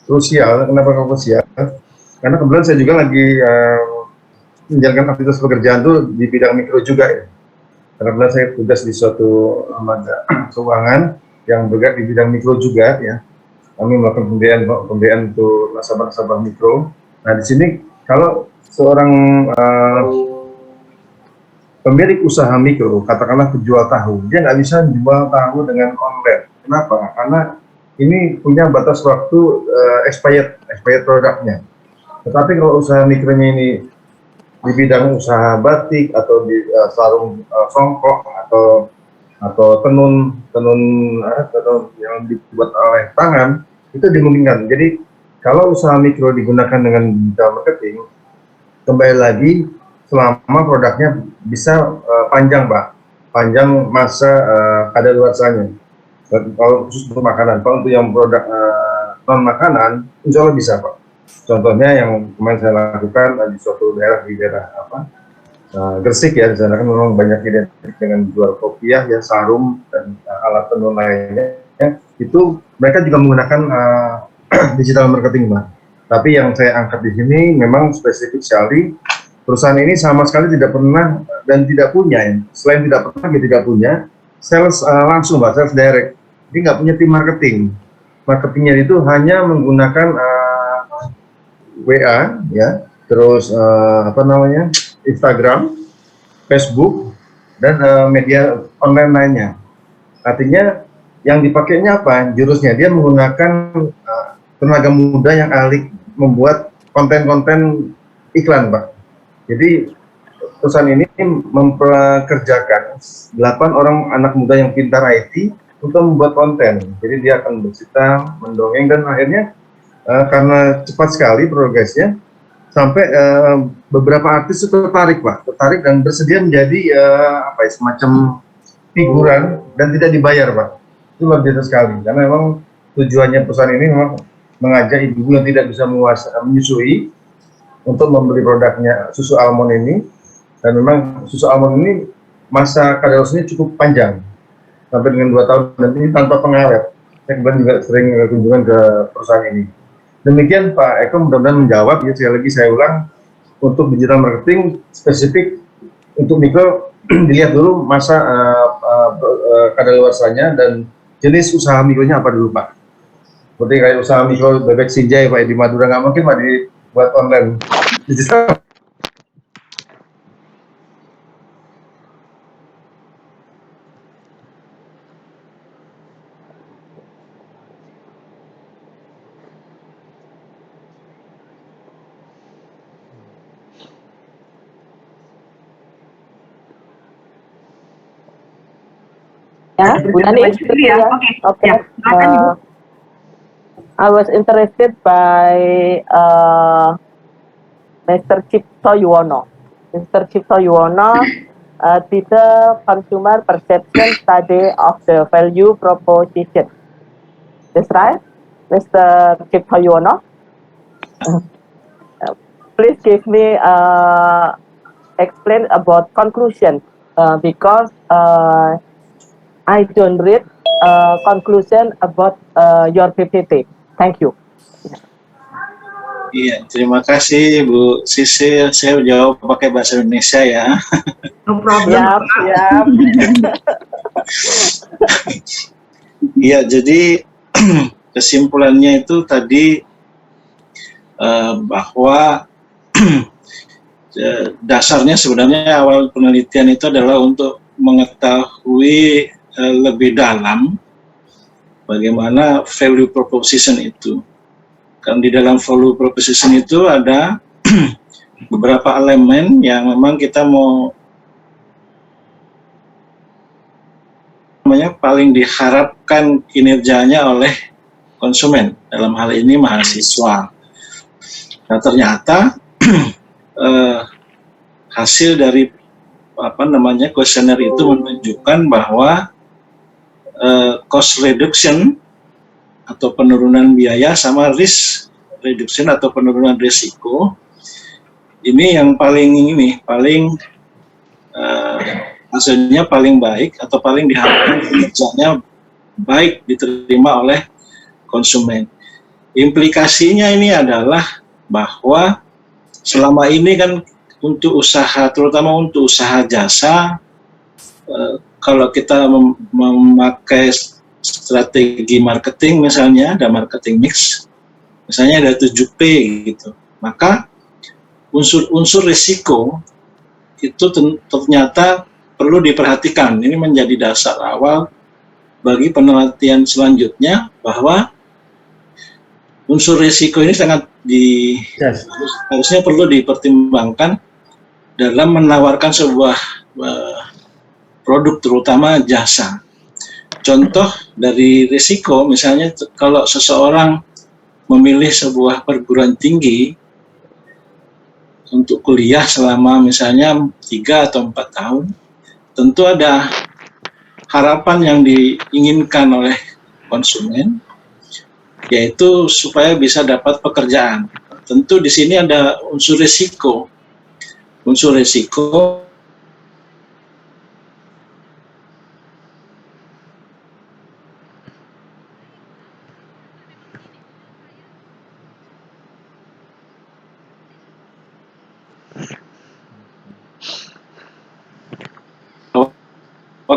krusial. Kenapa krusial? Karena kebetulan saya juga lagi menjalankan aktivitas pekerjaan tuh di bidang mikro juga ya. Karena saya tugas di suatu lembaga keuangan yang bergerak di bidang mikro juga ya. Kami melakukan pembiayaan untuk nasabah-nasabah mikro. Nah di sini kalau seorang pemilik usaha mikro, katakanlah penjual tahu, dia nggak bisa jual tahu dengan online. Kenapa? Karena ini punya batas waktu expired produknya. Tetapi kalau usaha mikronya ini di bidang usaha batik atau di sarung songkok atau tenun yang dibuat oleh tangan, itu dimungkinkan. Jadi kalau usaha mikro digunakan dengan digital marketing, kembali lagi selama produknya bisa panjang Pak, panjang masa kadaluarsanya. Kalau khusus untuk makanan, kalau untuk yang produk non makanan, insya Allah bisa Pak. Contohnya yang kemarin saya lakukan di suatu daerah Gresik ya, di sana kan memang banyak identik dengan jual kopiah ya, sarung dan alat tenun lainnya. Itu mereka juga menggunakan digital marketing Pak. Tapi yang saya angkat di sini memang spesifik sekali. Perusahaan ini sama sekali tidak pernah dan tidak punya, ya. Selain tidak pernah, dia tidak punya sales langsung, Pak, sales direct. Dia nggak punya tim marketing. Marketingnya itu hanya menggunakan WA, ya, terus Instagram, Facebook, dan media online lainnya. Artinya yang dipakainya apa? Jurusnya dia menggunakan tenaga muda yang ahli membuat konten-konten iklan, Pak. Jadi perusahaan ini mempekerjakan 8 orang anak muda yang pintar IT untuk membuat konten. Jadi dia akan bercerita, mendongeng, dan akhirnya karena cepat sekali progresnya, sampai beberapa artis itu tertarik dan bersedia menjadi semacam figuran dan tidak dibayar, Pak. Itu luar biasa sekali, karena memang tujuannya perusahaan ini memang mengajak ibu yang tidak bisa menyusui untuk membeli produknya susu almond ini. Dan memang susu almond ini masa kadaluarsanya cukup panjang, sampai dengan 2 tahun, dan ini tanpa pengawet. Saya kemudian juga sering kunjungan ke perusahaan ini. Demikian Pak Eko, mudah-mudahan menjawab. Ya, sekali lagi saya ulang, untuk digital marketing spesifik untuk mikro dilihat dulu masa kadaluarsanya dan jenis usaha mikronya apa dulu, Pak. Seperti kayak usaha mikro bebek sinjai Pak di Madura, nggak mungkin Pak dibuat online digital. Ya, Bu Nani. Ya, oke. Ya, silakan, Ibu. I was interested by Mr. Cipto Yuwono. Mr. Cipto Yuwono did the consumer perception study of the value proposition. That's right, Mr. Cipto Yuwono. Please give me explain about conclusion because I don't read conclusion about your PPT. Thank you. Iya, terima kasih Bu Sisil. Saya jawab pakai bahasa Indonesia ya. No problem. Siap. Iya, jadi kesimpulannya itu tadi bahwa dasarnya sebenarnya awal penelitian itu adalah untuk mengetahui lebih dalam bagaimana value proposition itu. Kan di dalam value proposition itu ada beberapa elemen yang memang kita mau paling diharapkan kinerjanya oleh konsumen, dalam hal ini mahasiswa. Nah, ternyata hasil dari kuesioner itu menunjukkan bahwa cost reduction atau penurunan biaya sama risk reduction atau penurunan risiko ini yang paling hasilnya paling baik atau paling diharapkan kinerjanya baik diterima oleh konsumen. Implikasinya ini adalah bahwa selama ini kan untuk usaha, terutama untuk usaha jasa, kalau kita memakai strategi marketing misalnya, ada marketing mix, misalnya ada 7P gitu, maka unsur risiko itu ternyata perlu diperhatikan. Ini menjadi dasar awal bagi penelitian selanjutnya, bahwa unsur risiko ini sangat harusnya perlu dipertimbangkan dalam menawarkan sebuah produk, terutama jasa. Contoh dari risiko, misalnya kalau seseorang memilih sebuah perguruan tinggi untuk kuliah selama misalnya 3 atau 4 tahun, tentu ada harapan yang diinginkan oleh konsumen, yaitu supaya bisa dapat pekerjaan. Tentu di sini ada unsur risiko. Unsur risiko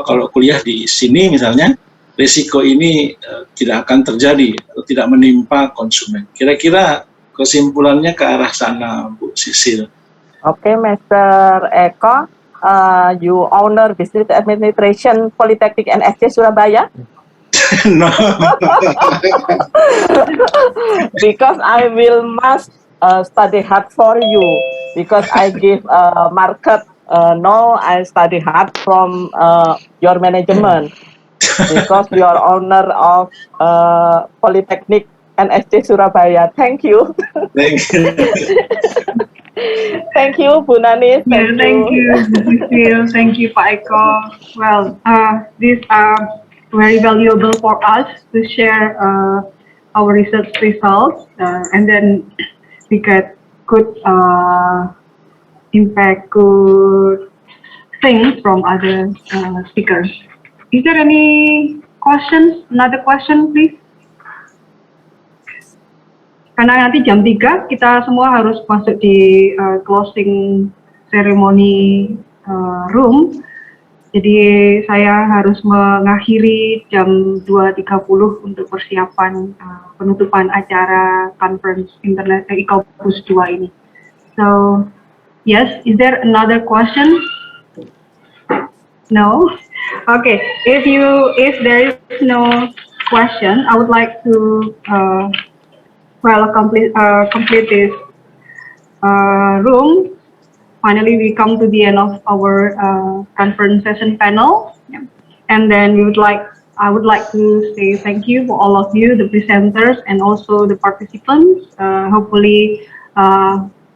kalau kuliah di sini misalnya, risiko ini tidak akan terjadi atau tidak menimpa konsumen. Kira-kira kesimpulannya ke arah sana, Bu Sisil. Okay, Mr. Eko, you owner Business Administration Polytechnic NSC Surabaya? No. Because I must study hard for you, because I give market. No, I study hard from your management. because you are owner of Polytechnic NSC Surabaya. Thank you. Thank you. Thank you, Bu Nanis. Thank you, Bu Sisil. Thank you, Pak Eko. Well, these are very valuable for us to share our research results, and then we get good impact, good things from other speakers. Is there any questions? Another question, please? Karena nanti jam 3 kita semua harus masuk di closing ceremony room. Jadi saya harus mengakhiri jam 2.30 untuk persiapan penutupan acara conference internet ICOPUS 2 ini. So, yes, is there another question? No? Okay, if there is no question, I would like to complete this room. Finally, we come to the end of our conference session panel, and then I would like to say thank you for all of you, the presenters and also the participants. Hopefully,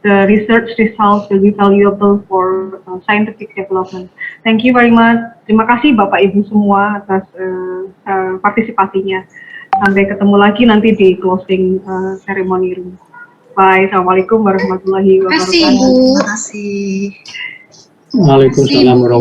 the research results will be valuable for scientific development. Thank you very much. Terima kasih Bapak Ibu semua atas partisipasinya. Sampai ketemu lagi nanti di closing ceremony room. Bye. Assalamualaikum warahmatullahi wabarakatuh. Terima kasih. Waalaikumsalam warahmatullahi wabarakatuh.